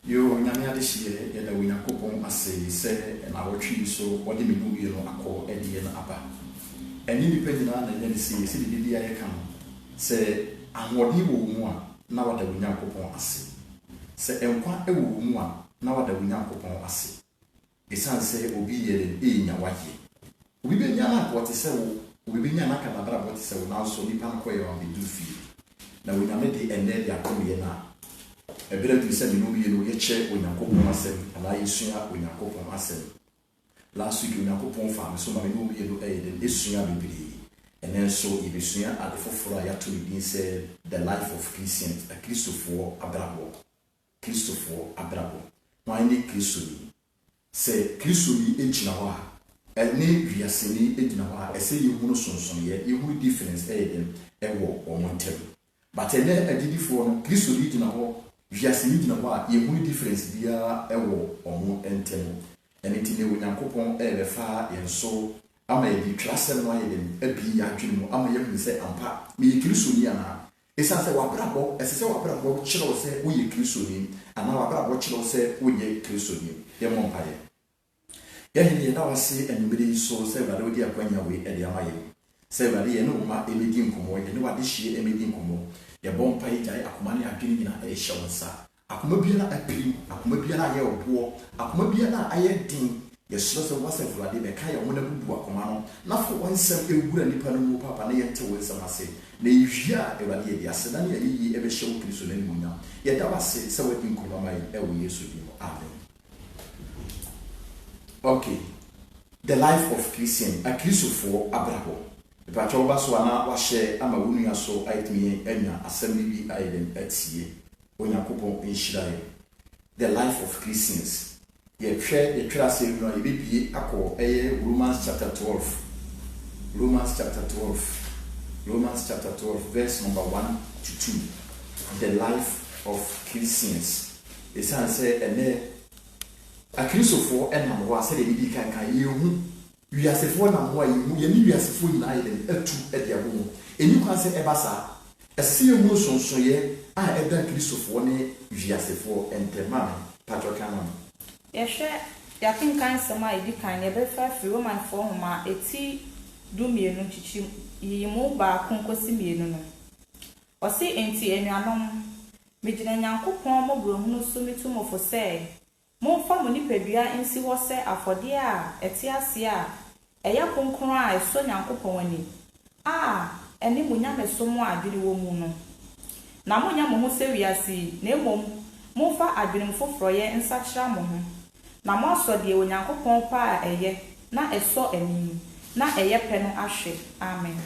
Yo nyame ade hye ya da Onyankopon ase se na wotwe so wode me nu yelo akọ ede na aba. Eni nipa nyina na nya se se de bia ye kan se ahode wo mu a na wada Onyankopon ase. Se enkwa ewo mu a na wada Onyankopon ase. Esan se obi yele enya waye. Obi be nya na ko te se wo, obi be nya na ka babra bo te se wo na so nipa ko ye on be du fi. Na Onyame de ene dia ko ye na ebere tu se no ye no ye che Onyankopon asem ala yesua Onyankopon asem last week Onyankopon fa me so ma no ye no e de esua bibiri enen so ibesua ade foforo ya to bi se the life of Christians a Christopher Abrabo no any Christopher se Christopher ejina ho a ene wiaseni ejina ho a ese ye hunu sonson ye hu difference e dem e wo omontem but ene adidifo no Christopher ejina ho wiase ni gina wa ye hu difference bia ewo omo enten enti ne Onyankopon fa yenso ama ye twasem no ye dem abi ya adwene mu ama ye hu se ampa me ye Kristo ni ana esa se wabrabo ese wabrabo chiro se wo ye Kristo ni ana wabrabo chiro se wo ye Kristo ni ye mo mpa ye ye na wase enumere so se ba odi akwanya we e de ama ye se ba ye no ma emedi nkomo ye ne wade hie emedi nkomo ye bompa yi jai akoma ne adwene nyina e hye wonsa akoma bia na apiri akoma bia na ye obo akoma bia na aye din ye so se wase fulade be ka ye wona bubu akoma no na fo wansam ewura nipa no mu papa na ye nte wansam ase na yihia e wade ye ase na ye yi e be hye wo Kristo na munya ye da wase se wadi nkoma mai e wo Yesu bi mo amen. Okay, the life of Christian a Christopher Abrabo. But over so na wa share ama wonu aso aitimi enya assembly bi aiden etie Onyankopon enhirae the life of Christians ye twa say no ye bibie akọ Romans chapter 12 verse number 1 to 2 the life of Christians esan say ene a Christopher enam wa say de bi kan ye hu wiasefo na mo ayi mu ye ni wiasefo nyina ye etu e dia bo eni kwa se ebasa ese mu sonsoye a eda Christopher ne wiasefo entema patrokana ye hwe ya kan sama idi kan ye be fa fi Roman fo homa eti du mienu chichi yi mu ba konkosi mienu no o se enti enuanom megina Nyankopon mo brohunu so mitu mo fo se mo fa mo nipadua ensi wo se afode a eti ase a eya konkron a eso Nyankopon wani eni munya meso mo adwene wo mu no na mo nya mo ho se wiase na emom mo fa adwene foforo ye nsakira mo ho na mo asode Onyankopon pa a eye na eso eni na eye pe no ahwe amen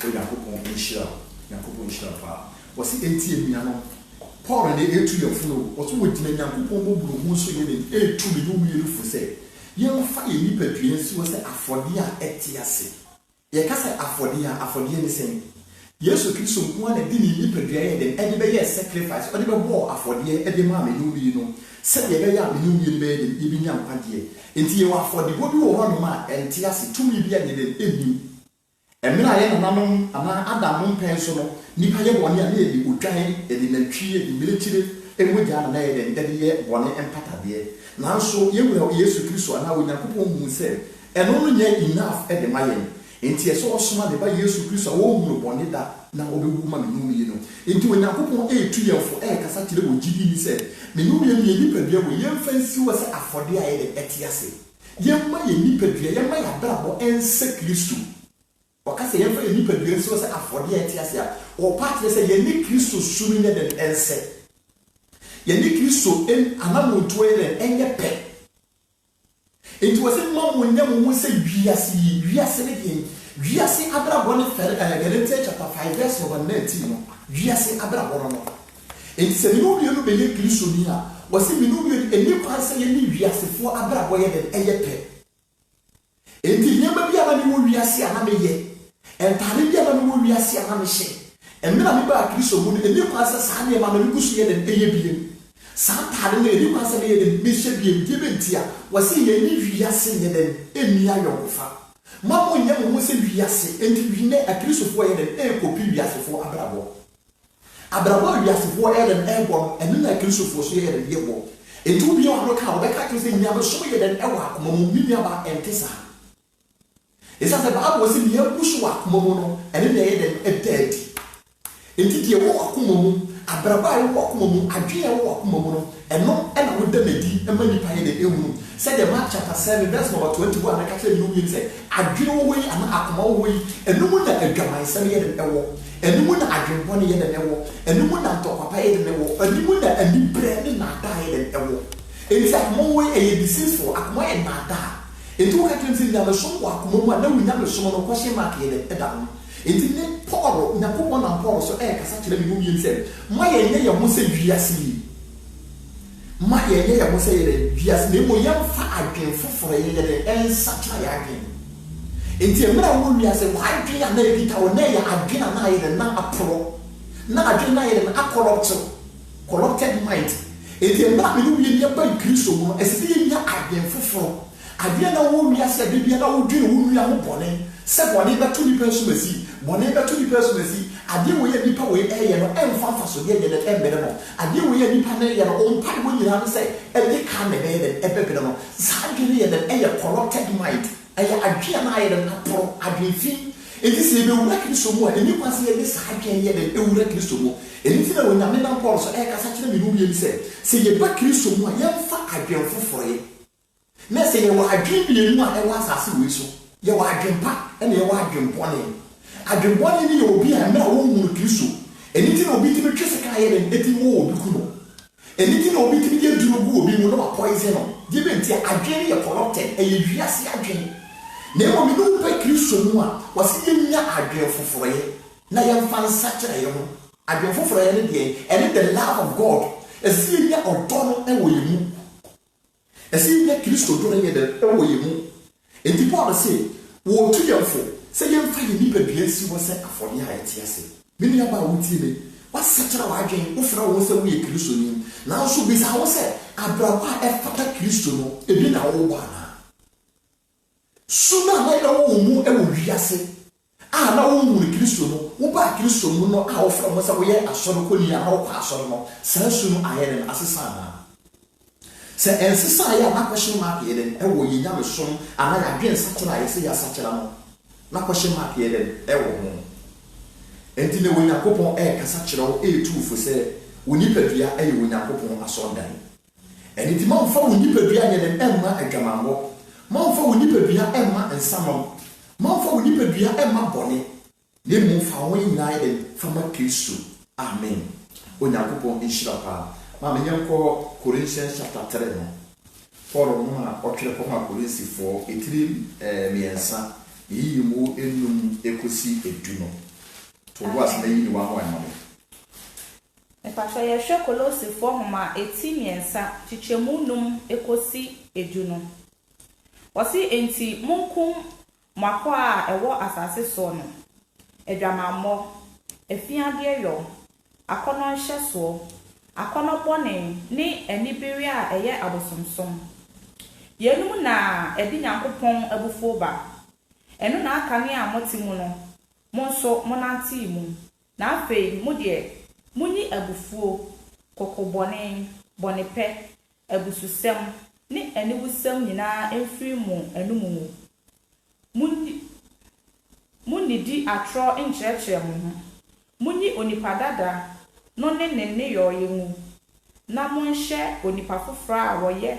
Onyankopon nshira pa wasi enti emia no Paul ne etu yefuno oso wodina Nyankopon boburo mu so ye ne etu bi no mu yefu se ye mfa ye nipa duen si wo se afode a etiase ye ka se afode ne sen Yesu Kristo nko na di ni nipa duen ye den ede be ye sacrifice ode be bo afode ede ma me no bi no se ye be ya me no bi be de bi nya mpade enti ye wa afode bo bi wo ho no ma entiase tumi bi ye den enim emira ye nananom ama Adam mpenso no nipa ye bone a na ye odwan ede na twie ede militire emogya na ye den ede ye bone empatade nanso ye wura Yesu Kristo ana Onyankopon mu se eno no nya enough ede mayen enti eso osoma de ba Yesu Kristo wo mu bone da na obewu ma menum ye no enti Onyankopon etu yefo kasa kire wo gidi ni se menum ye ni nipa bia wo ye mfansi wo se afode a ye de etiase ye ma ye nipa bia ye ma ya brabo ense Kristo wakase ye fa ye nipa bia so se afode a etiase a o part se ye ni Kristo sumi ne de ense ye ni Kristo anamonto ele enye pe enti wose mamu nyam mu se wiase ne de wiase abrabo ne fer Galatians chapter 5 verse 19 no wiase abrabo no enti se ni obi no be ye Kristo ni a wose mi no bi eni kwa se ye ni wiase fo abrabo ye de enye pe enti nyama bia na ni wo wiase ana me ye entare bia na ni wo wiase ana me hye emira me ba Kristo mu eni kwa se sa ne ma na mi gusu ye de enye biem Santa ne eri kwa se ne ye de meshe biem die bentia wase ye ni wiase ne de eni ayofa mamo nyam mo se wiase enti wine a Kristofo ye de kopi wiase fo abrabo abraba wiasefo yɛde ɛbɔ ɛno na kristofo so yɛde yɛbɔ etu bi ɔno ka ɔbɛka to sɛ nyame so yɛde ɛwɔ akoma mu mi nuaba ɛnte saa ɛsɛ sɛ baabo sɛ nea ɛbu so wɔ akoma mu no ɛno na yɛde ɛdaadi enti deɛ ɛwɔ akoma mu abraba a ɛwɔ akoma mu adwene a ɛwɔ akoma mu no ɛno ɛna woda n'adi ɛma nipa yɛde ɛhunu sɛdeɛ Mark chapter 7 verse number 21 na kasa bi no wie sɛ adwene wɔ yi ana akoma wɔ yi ɛno mu na adwamansɛm yɛde ɛwɔ ɛno mu na adwenbɔne yɛde ɛwɔ ɛno mu na ntɔkwapa yɛde ɛwɔ ɛno mu na anibrɛ ne naadaa yɛde ɛwɔ enti akoma wɔ yi ɛyɛ deceitful akoma yɛ naadaa enti woka kyerɛ sɛ nyamesom wɔ akoma mu a na wo nyamesom no kɔhyɛ Mark yɛde ɛda ho enti ne Paul Nyankopɔn na Paul so ɛkasa kyerɛ me no wie sɛ ma yɛnyɛ yɛn ho sɛ wiase yi ma yɛnyɛ yɛn ho sɛ yɛde wiase na emu yɛmfa adwen foforɔ yɛde ɛnsakyera yɛ adwen enti mmerɛ a wo wiase wadwen a na yɛkita wo na yɛ adwen a na yɛde na aporɔ na adwen na yɛde na corrupted mind enti mmerɛ a mene wie yɛba Kristo mu no ɛsɛ sɛ yɛnya adwen foforɔ adwen na wo wiase de bia na wo dwen wo nua ho bɔne sɛ bɔne bɛto nipa nsumasi bɔne bɛto nipa nsumasi adeɛ wo yɛ nipa wo ɛyɛ no ɛmfa mfasodeɛ yɛ no ɛmmere no adeɛ wo yɛ nipa no yɛ no ɔmpa ne wo nyinaa no sɛ ɛde ka ne bɛyɛ no ɛbɛbere no saa adwene yɛ no ɛyɛ corrupted mind ɛyɛ adwene na ayɛ no aporɔ adwene fi enti sɛ yɛbɛwura Kristo mu a ɛni kwa sɛ yɛde saa adwene yɛ no ɛwura Kristo mu ɛni ti na Onyame nam Paul so ɛkasa kyerɛ me no wie sɛ yɛba Kristo mu a yɛmfa adwene foforɔ yɛ na sɛ yɛwɔ adwene mmienu a ɛwɔ asase wei so yɛwɔ adwene pa ɛna yɛwɔ adwene bɔne adwembɔne ni yɛ obi a mmerɛ a wɔnhunu Kristo ɛni ti na obi tumi twe sika yɛ no ɛti mu wɔ obi ku no ɛni ti na obi tumi yɛ duro gu obi mu na wapɔise no deɛ bɛnti adwene yɛ corrupted ɛyɛ wiase adwene na mmom ne wopɛ Kristo mu a wɔse yɛnya adwene foforɔ yɛ na yɛmfa nsakyerɛ yɛ ho adwene foforɔ yɛ no deɛ ɛne the love of God ɛsɛ yɛnya ɔdɔ no ɛwɔ yɛ mu ɛsɛ yɛnya Kristo dɔ no yɛ dɛ ɛwɔ yɛ mu enti Paul sɛ wɔtu yɛmfo sɛ yɛmfa yɛ nipa dua si wɔ sɛ afɔdeɛ a yɛte ase me nuaba a wotie me wasakyerɛ w'adwene wofrɛ wo sɛ woyɛ Kristo ni nanso bisa wo sɛ abrabɔ a ɛfata Kristo no ebi na wowɔ anaa su no a na yɛwɔ mu ɛwɔ wiase a na wohunu Kristo no wobaa Kristo mu no a wofrɛ wo sɛ woyɛ asɔre kɔni a na wokɔ asɔre no saa su no ayɛ no asesa anaa sɛ ɛnsesa ayɛ a nakɔhye Mark yɛ den ɛwɔ yɛ nyamesom anaa yɛadwene nsakyerɛ a yɛsɛ yɛasakyerɛ no nakɔhye Mark yɛ den ɛwɔ ho enti na Onyankopɔn ɛkasa kyerɛ wo ɛtuufo sɛ wo nipadua ɛyɛ Onyankopɔn asɔndan ɛne nti mamfa wo nipadua nyɛ den ɛmma adwamammɔ mamfa wo nipadua ɛmma nsamam mamfa wo nipadua ɛmma bɔne na mmom fa wo nyinaa yɛ den fama Kristo amen Onyankopɔn nhyira paa ma menyɛnkɔ Corinthians chapter 3 no Paul no a ɔtwerɛ kɔma Korinsifoɔ ɛtiri mmiɛnsa yiyi mu enum ekosi edu no to was na yi ni wa ho anamo Epasha yɛhwɛ Kolosifoɔ homa eti mmiɛnsa kyekyɛmu num ekosi edu no wɔsi enti munkum makɔ a ɛwɔ asase so no adwamammɔ efiadeɛ yɔ akɔnɔ nhyɛsoɔ akɔnɔ bɔne ne anibere a ɛyɛ abosomsom yenum na ɛdi Nyankopɔn abufuo ba ɛno na aka ne a mote mu no mo nso monante mu na afei mo de munyi abufuo kokobɔne bɔnepɛ abususɛm ne aniwusɛm nyinaa emfiri mu anumu munni di atro nkyerɛkyerɛ mo ho munyi onipa dada no ne yɔyɛ mu na monhyɛ onipa foforɔ a wɔyɛ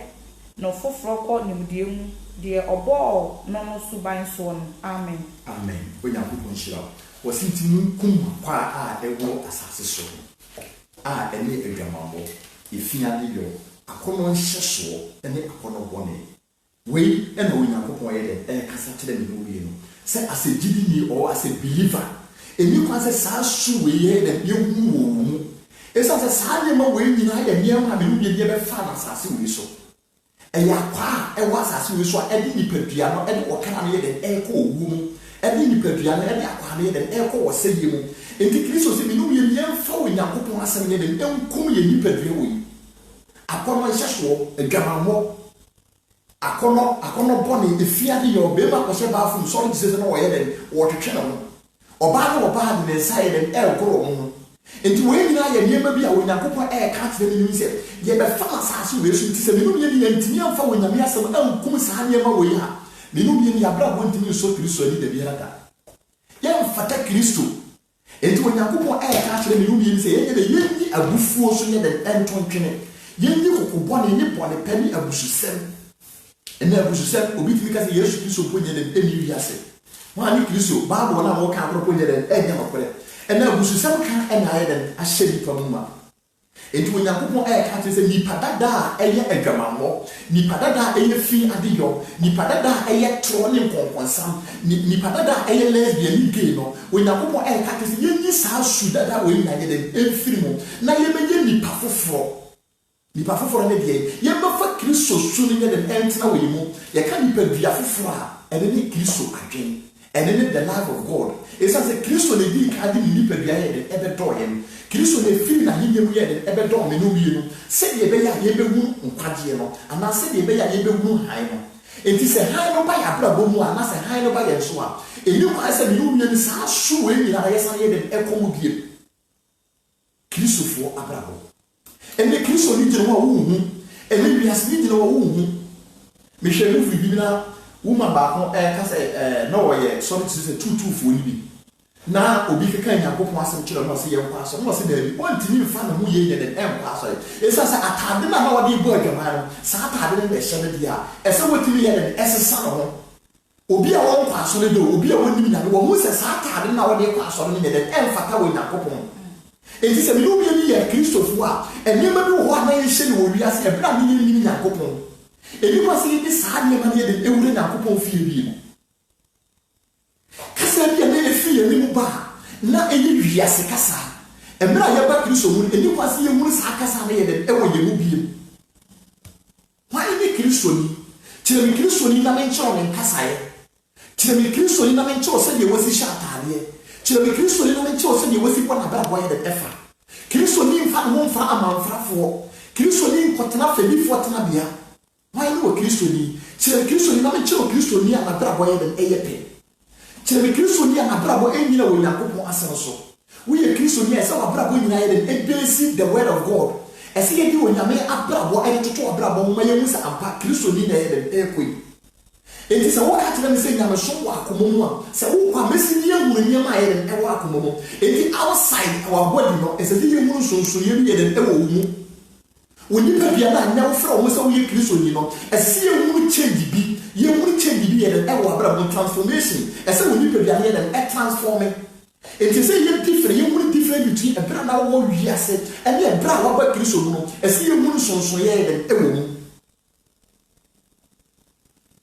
no foforɔ kɔ nimdeɛ mu deɛ ɔbɔɔ no suban so no amen amen Onyankopɔn hyira wɔsi nti munkum kwa a ɛwɔ asase so a ɛne adwamammɔ efiade yɔ akɔnɔ nhyɛsoɔ ɛne akɔnɔ bɔne wei ɛna Onyankopɔn yɛ dɛ ɛkasa kyerɛ me no wie no sɛ as a gyidini or as a believer eni kwa sɛ saa su wei yɛ dɛ yɛhu wɔ mu ɛsɛ sɛ saa nneɛma wei nyinaa yɛ nneɛma a me no wie bɛfa na asase wei so ɛyɛ akwa a ɛwɔ asase wei so a ɛde nipadua no ɛde ɔkra no yɛ dɛ ɛkɔ owu mu ɛde nipadua no ɛde akwa no yɛ dɛ ɛkɔ wɔsɛyɛ mu enti Kristo sɛ me no wie yɛmfa Onyankopɔn asɛm yɛ dɛ ɛnkum yɛ nipadua wei akɔnɔ nhyɛsoɔ adwamammɔ akɔnɔ bɔne efiade yɛ ɔbɛma akɔhyɛ baafo nsɔre gye sɛ no wɔyɛ dɛ wɔtwetwe ne ho ɔbaa no ɔbaa de ne nsa yɛ dɛ ɛregoro ho Enti we nyina ye niema bi a Onyankopon ka kyerɛ me sɛ ye be fa asase we so nti sɛ me no me ni ntimi amfa Onyame asɛm ankum saa niema we ha me no me ni abra bo ntimi so Kristo ani da biara da ye mfata Kristo enti Onyankopon ka kyerɛ me no me ni sɛ ye de yenni abufuo so ye de entontwene yenni kokobɔ ne ni bɔne pani abususɛm ene abususɛm obi timi ka sɛ Yesu Kristo ponye de eni wiase wa ni Kristo Bible na mo ka akoro ponye de enya makore ene abususɛm ka ena ayɛ de ahyɛ nipa mu ma enti Onyankopon ka kyerɛ sɛ nipa dada a ɛyɛ adwamanwɔ nipa dada a ɛyɛ fi adeyɔ nipa dada a ɛyɛ toro ne nkonkonsam nipa dada a ɛyɛ lesbian ne gay no Onyankopon ka kyerɛ sɛ yenyi saa su dada we nyanye de emfiri mu na yɛbɛyɛ nipa foforɔ ne deɛ yɛbɛfa Kristo su ne de ɛntena we mu yɛka nipa dua foforɔ a ɛne ne Kristo adwen ɛne ne the life of God esa sɛ Kristo ne di ka de nipa dua yɛ de ɛbɛdɔ yɛn Kristo ne firi na hinyɛ mu yɛ de ɛbɛdɔ me no wie no sɛ deɛ bɛyɛ a yɛbɛhu nkwagyeɛ no ana sɛ deɛ bɛyɛ a yɛbɛhu han no enti sɛ han no ba yɛ abrabɔ mu ana sɛ han no ba yɛ so a ɛni kwa sɛ me no wie no saa so we nyina yɛ san yɛ de ɛkɔ mu bie Kristofoɔ abrabɔ ɛne Kristo ni gyina hɔ a wohu ɛne wiase ni gyina hɔ a wohu mehwɛ no firi bi na woman baako ka sɛ na wɔyɛ sɔre te sɛ tutufoɔ ni bi na obi keka Nyankopɔn asɛm kyerɛ no sɛ yɛ nkɔ asɔ no sɛ daabi ɔntimi mfa ne ho yɛ nyɛ de ɛnkɔ asɔ ɛsa sɛ atade na wɔde bɔ adwaman no saa atade no bɛhyɛ no deɛ a ɛsɛ wɔtumi yɛ de ɛsesa no ho obi a wɔnkɔ asɔ no do obi a wɔnim nyame wɔn sɛ saa atade na wɔde kɔ asɔ no nyɛ de ɛmfata wɔ Nyankopɔn enti sɛ me no bi yɛ Kristofoɔ a ɛnneɛma bi wɔ hɔ a na yɛhyɛ no wɔ wiase ɛbɛrɛ a ne yɛnim Nyankopɔn ɛnipa sɛ yɛde saa nneɛma no yɛ de ɛwura Nyankopɔn fie bi mu kasa bi a na efi yɛ nimu ba na eyi wiase kasa emra ya ba Kristo mu eni kwase yɛ mu sa kasa na yɛ de ɛwɔ yɛ mu biem why ni Kristo ni kyerɛ me Kristo ni na me nkyɛw me kasa yɛ kyerɛ me Kristo ni na me nkyɛw sɛ deɛ wɔsi hyɛ ataadeɛ kyerɛ me Kristo ni na me nkyɛw sɛ deɛ wɔsi bɔ na bra bɔ yɛ de ɛfa Kristo ni mfa no mfa amanfrafoɔ Kristo ni nkɔtena fɛbifoɔ tena bia why ni wɔ Kristo ni kyerɛ me Kristo ni na me nkyɛw Kristo ni a na bra bɔ yɛ de ɛyɛ pɛ kyerɛ Kristo ni anabrabo enyina wɔ Nyankopɔn asɛm so wo yɛ Kristo ni ɛsɛ wabrabo nyina yɛ de ebesi the word of God ɛsɛ yɛ di wɔ Nyame abrabo ɛde toto abrabo ma yɛ mu sɛ ampa Kristo ni na yɛ de ekoi enti sɛ wo ka kyerɛ me sɛ Nyame so wɔ akoma mu a sɛ wo kwa mesi ni ehunu nyama yɛ de ɛwɔ akoma mu enti outside our body no ɛsɛ sɛ yɛ mu nsonso yɛ bi yɛ de ɛwɔ wo mu woni pa bia na nya wo fra wo sɛ wo yɛ Kristo ni no ɛsɛ sɛ yɛ mu change bi yɛ mu change bi yɛ de ɛwɔ abrabo transformation ɛsɛ woni pa bia yɛ de transforming enti sɛ yɛ different yɛ mu different between ɛbra na wo wiase ɛne ɛbra a waba Kristo mu no ɛsɛ yɛ mu nsonso yɛ de ɛwɔ mu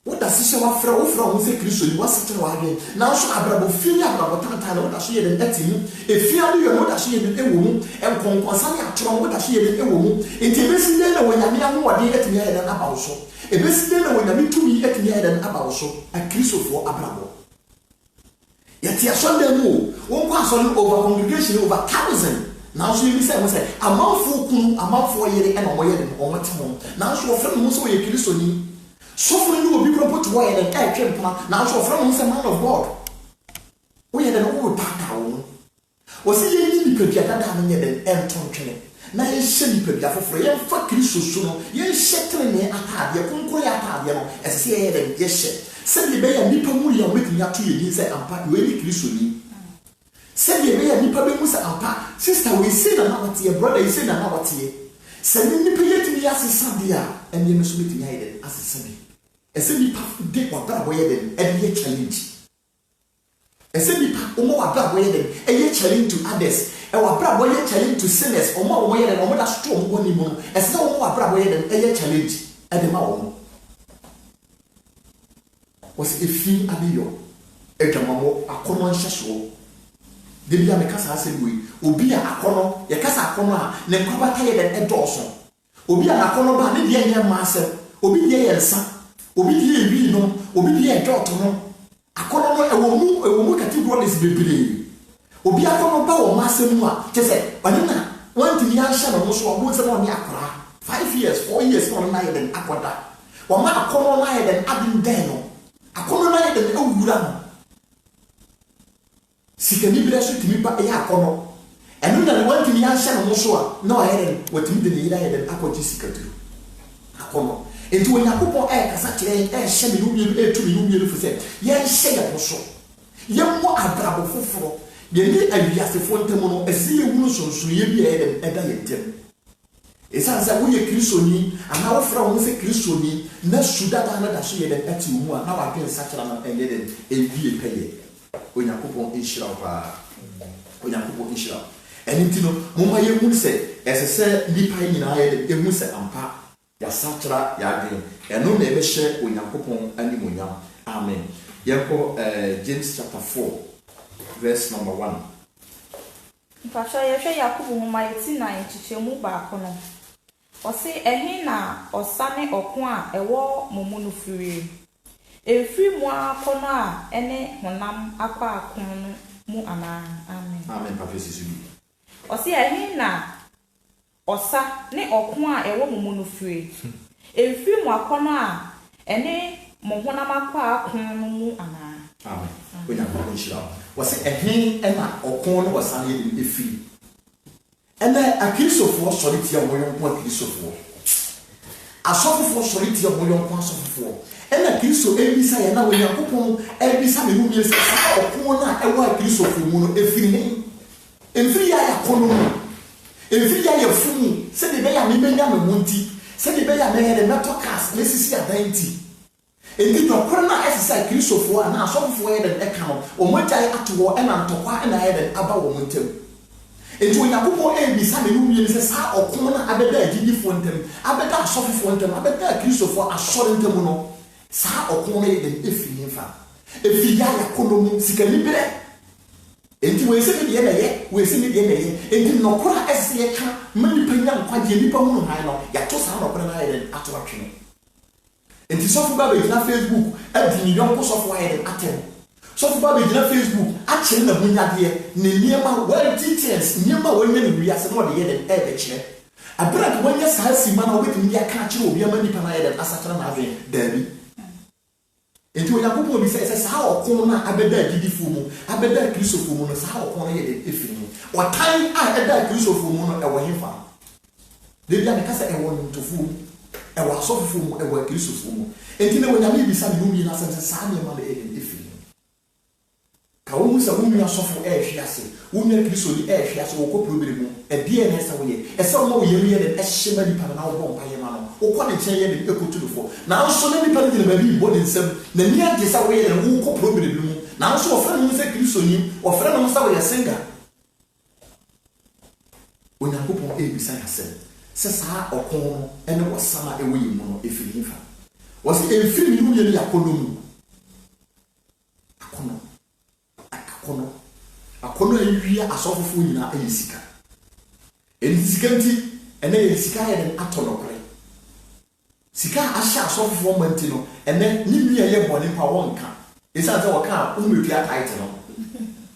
woda sɛ wafra wo fra wo sɛ Kristo ni wasetere wadwen na so abrabo fie abrabo tantan na woda so yɛ de ɛte mu efia no yɛ woda so yɛ de ɛwɔ mu ɛnkonkonsa ne atoro woda so yɛ de ɛwɔ mu enti ebesi dɛ na wɔnyame ahoɔden ɛtumi yɛ de aba wo so ebesi dɛ na wɔnyame tumi ɛtumi yɛ de aba wo so a Kristofoɔ abrabo yɛte asɔndan mu wɔn kɔ asɔre over congregation over 1,000 nanso yɛ bi sɛ wɔn sɛ amanfoɔ kunu amanfoɔ yere ɛna wɔyɛ de wɔn te ho nanso wɔfrɛ no sɛ wɔyɛ Kristo ni sofo ni obi kura put wire and ɛtwe mpona nanso wɔfrɛ no sɛ man of God wɔyɛ de no wɔn tata wɔn wɔsi yɛ yi nipa bia dada no nyɛ de ɛntontwene na yɛhyɛ nipa bia foforɔ yɛmfa Kristo so no yɛhyɛ tenene ataadeɛ konkoro yɛ ataadeɛ no ɛsɛ sɛ yɛyɛ de yɛhyɛ sɛdeɛ bɛyɛ nipa mu yɛ wɔbɛtumi ato yɛ din sɛ ampa wɔyɛ Kristo ni sɛdeɛ bɛyɛ nipa bɛmu sɛ ampa sister wei sei na na wɔteɛ brother yi sei na na wɔteɛ sɛ nipa yɛtumi yɛ asesa deɛ a ɛneɛ no so bɛtumi ayɛ de asesa bi ɛsɛ nipa de wabra wɔyɛ de ɛde yɛ challenge ɛsɛ nipa ɔmo wabra wɔyɛ de ɛyɛ challenge to others ɛwabra wɔyɛ challenge to sinners ɔmo wɔyɛ de ɔmo da strong wɔ ne mu no ɛsɛ sɛ ɔmo wabra wɔyɛ de ɛyɛ challenge ɛde ma wɔn wɔsɛ efi abiyɔ adwamamɔ akɔnɔ nhyɛsoɔ debi a mekasa asɛm wei obi a akɔnɔ yɛkasa akɔnɔ a ne nkɔbata yɛ de ɛdɔɔso obi a akɔnɔ ba ne deɛ nyɛ mma asɛm obi deɛ yɛ nsa obi deɛ yɛ wi no obi deɛ yɛ dɔɔto no akɔnɔ no ɛwɔ mu categories bebree obi akɔnɔ ba wɔ mma asɛm mu a kyɛ sɛ ɔne na wɔntumi ahyɛ no ho so ɔmo sɛ ɔne akɔra 5 years 4 years na ɔno na yɛ de akɔda wɔma akɔnɔ na yɛ de adendɛn no akɔnɔ na yɛ de awura no sikani bi so tumi ba ɛyɛ akɔnɔ ɛno na wantumi ahyɛ no so a na ɔyɛ dɛn watumi de ne yere ayɛ dɛn akɔgye sikaduro akɔnɔ enti Onyankopɔn ɛkasa kyerɛ ɛhyɛ ne numienu ɛtu ne numienu fo sɛ yɛnhyɛ yɛn ho so yɛmmɔ abrabɔ foforɔ yɛne awiasefoɔ ntam no ɛsɛ yɛwunu nsonsonoeɛ bi a ɛyɛ dɛn ɛda yɛn ntam ɛsiane sɛ woyɛ kristoni anaa wofrɛ wo ho sɛ kristoni na sudada no da so yɛ dɛn ɛte wo mu a na wadwe nsakyera no ɛnyɛ dɛn ɛwie pɛyɛ Onyankopɔn nhyira wo paa Onyankopɔn nhyira wo ɛno nti no momma yɛhu sɛ ɛsɛ sɛ nnipa nyinaa yɛ dɛn ɛhu sɛ ampa yɛasakyera yɛadwen ɛno na ɛbɛhyɛ Onyankopɔn animuonyam amen yɛnkɔ James chapter 4 verse number 1 Mpasha yɛhwɛ Yakobo homa yɛti na nkyekyɛmu baako no ɔse ɛhe na ɔsa ne ɔko a ɛwɔ mo mu no firi ɛmfiri mu akɔ no a ɛne honam akɔ akon no mu anaa amen amen Prophet Subi ɔse ɛhe na ɔsa ne ɔko a ɛwɔ mo mu no firi ɛmfiri mu akɔ no a ɛne mo honam akɔ akon no mu anaa amen Onyankopɔn nhyira wo wɔse ɛhe ɛna ɔko no wɔsa ne yɛde ɛfiri ɛnɛ akristofoɔ sɔre tia wɔn yɔnko akristofoɔ asɔfofoɔ sɔre tia wɔn yɔnko asɔfofoɔ ɛna kristo ɛbisa yɛn na Onyankopɔn ɛbisa me mu yɛ sɛ saa ɔko no a ɛwɔ akristofoɔ mu no ɛfiri he ɛmfiri yɛ ayakɔ no mu ɛmfiri yɛ ayɛfo mu sɛdeɛ ɛbɛyɛ a mebɛnya me ho nti sɛdeɛ ɛbɛyɛ a mɛyɛ dɛ mɛtɔ cars mɛsisi adan nti enti nɔkora no a ɛsɛ sɛ akristofoɔ a na asɔfofoɔ yɛ dɛn ɛka no ɔmɔgyae ato hɔ ɛna ntɔkwa ɛna yɛ dɛn aba wɔ mo ntam enti Onyankopɔn ɛbisa me no wie sɛ saa ɔko no abɛda agyidifoɔ ntam abɛda asɔfofoɔ ntam abɛda akristofoɔ asɔre ntam no saa ɔko no yɛ dɛn ɛfiri mfa ɛfiri yɛ ayakɔ no mu sikaniberɛ enti wɔɛsɛ me deɛ na yɛ wɔɛsɛ me deɛ na yɛ enti nɔkora a ɛsɛ yɛka ma nipa nya nkwagyeɛ nipa mu no han no yɛato saa nɔkora no ayɛ dɛn ato atwene enti sɔfo ba bɛgyina Facebook adi ne yɔnko sɔfo ayɛ dɛn atɛm sɔfo ba bɛgyina Facebook akyerɛ na honyadeɛ ne nneɛma well details nneɛma wɔnyɛ no wiase na ɔde yɛ dɛn ɛbɛkyerɛ abere a wɔnyɛ saa sima na wɔbɛtumi de aka akyerɛ obi ama nipa no ayɛ dɛn asakyerɛ na adwen daabi enti Onyankopɔn bi sɛ saa ɔko no a abɛda agyidifoɔ mu abɛda akristofoɔ mu no saa ɔko no yɛ dɛn ɛfiri mu ɔtan a ɛda akristofoɔ mu no ɛwɔ hefa debi a meka sɛ ɛwɔ nnwontofoɔ mu ɛwɔ asɔfofoɔ mu ɛwɔ akristofoɔ mu enti na Onyame bisa me no mmienu asɛm sɛ saa nneɛma no ɛyɛ ɛfiri mu ka wo mu sɛ wo nua asɔfo ɛɛhwe ase wo nua kristoni ɛɛhwe ase wɔkɔ probere mu ɛdeɛ na ɛsɛ woyɛ ɛsɛ wo ma wo yɛm yɛ dɛn ɛhyɛ ma nipa no na wobɔ mpayɛ ma no wokɔ ne nkyɛn yɛ dɛn ɛkɔtu no fo nanso na nipa no gyina baabi bɔ ne nsɛm na ni agye sɛ woyɛ dɛn wokɔ probere bi mu nanso wɔfrɛ no ho sɛ kristoni wɔfrɛ no ho sɛ woyɛ senga Onyankopɔn ɛbisa yɛ asɛm sɛ saa ɔko no ɛne wɔsam a ɛwɔ yɛ mu no ɛfiri mfa wɔsɛ ɛmfiri ne mu yɛ no yɛ akɔnɔ mu akɔnɔ awia asɔfofoɔ nyinaa ɛyɛ sika ɛnti sika nti ɛnɛ yɛ sika yɛ dɛn atɔ nɔkorɛ sika ahyɛ asɔfofoɔ ma nti no ɛnɛ ne nua yɛ bɔne mpa wɔnka ɛsiane sɛ wɔka a womɛtua taite no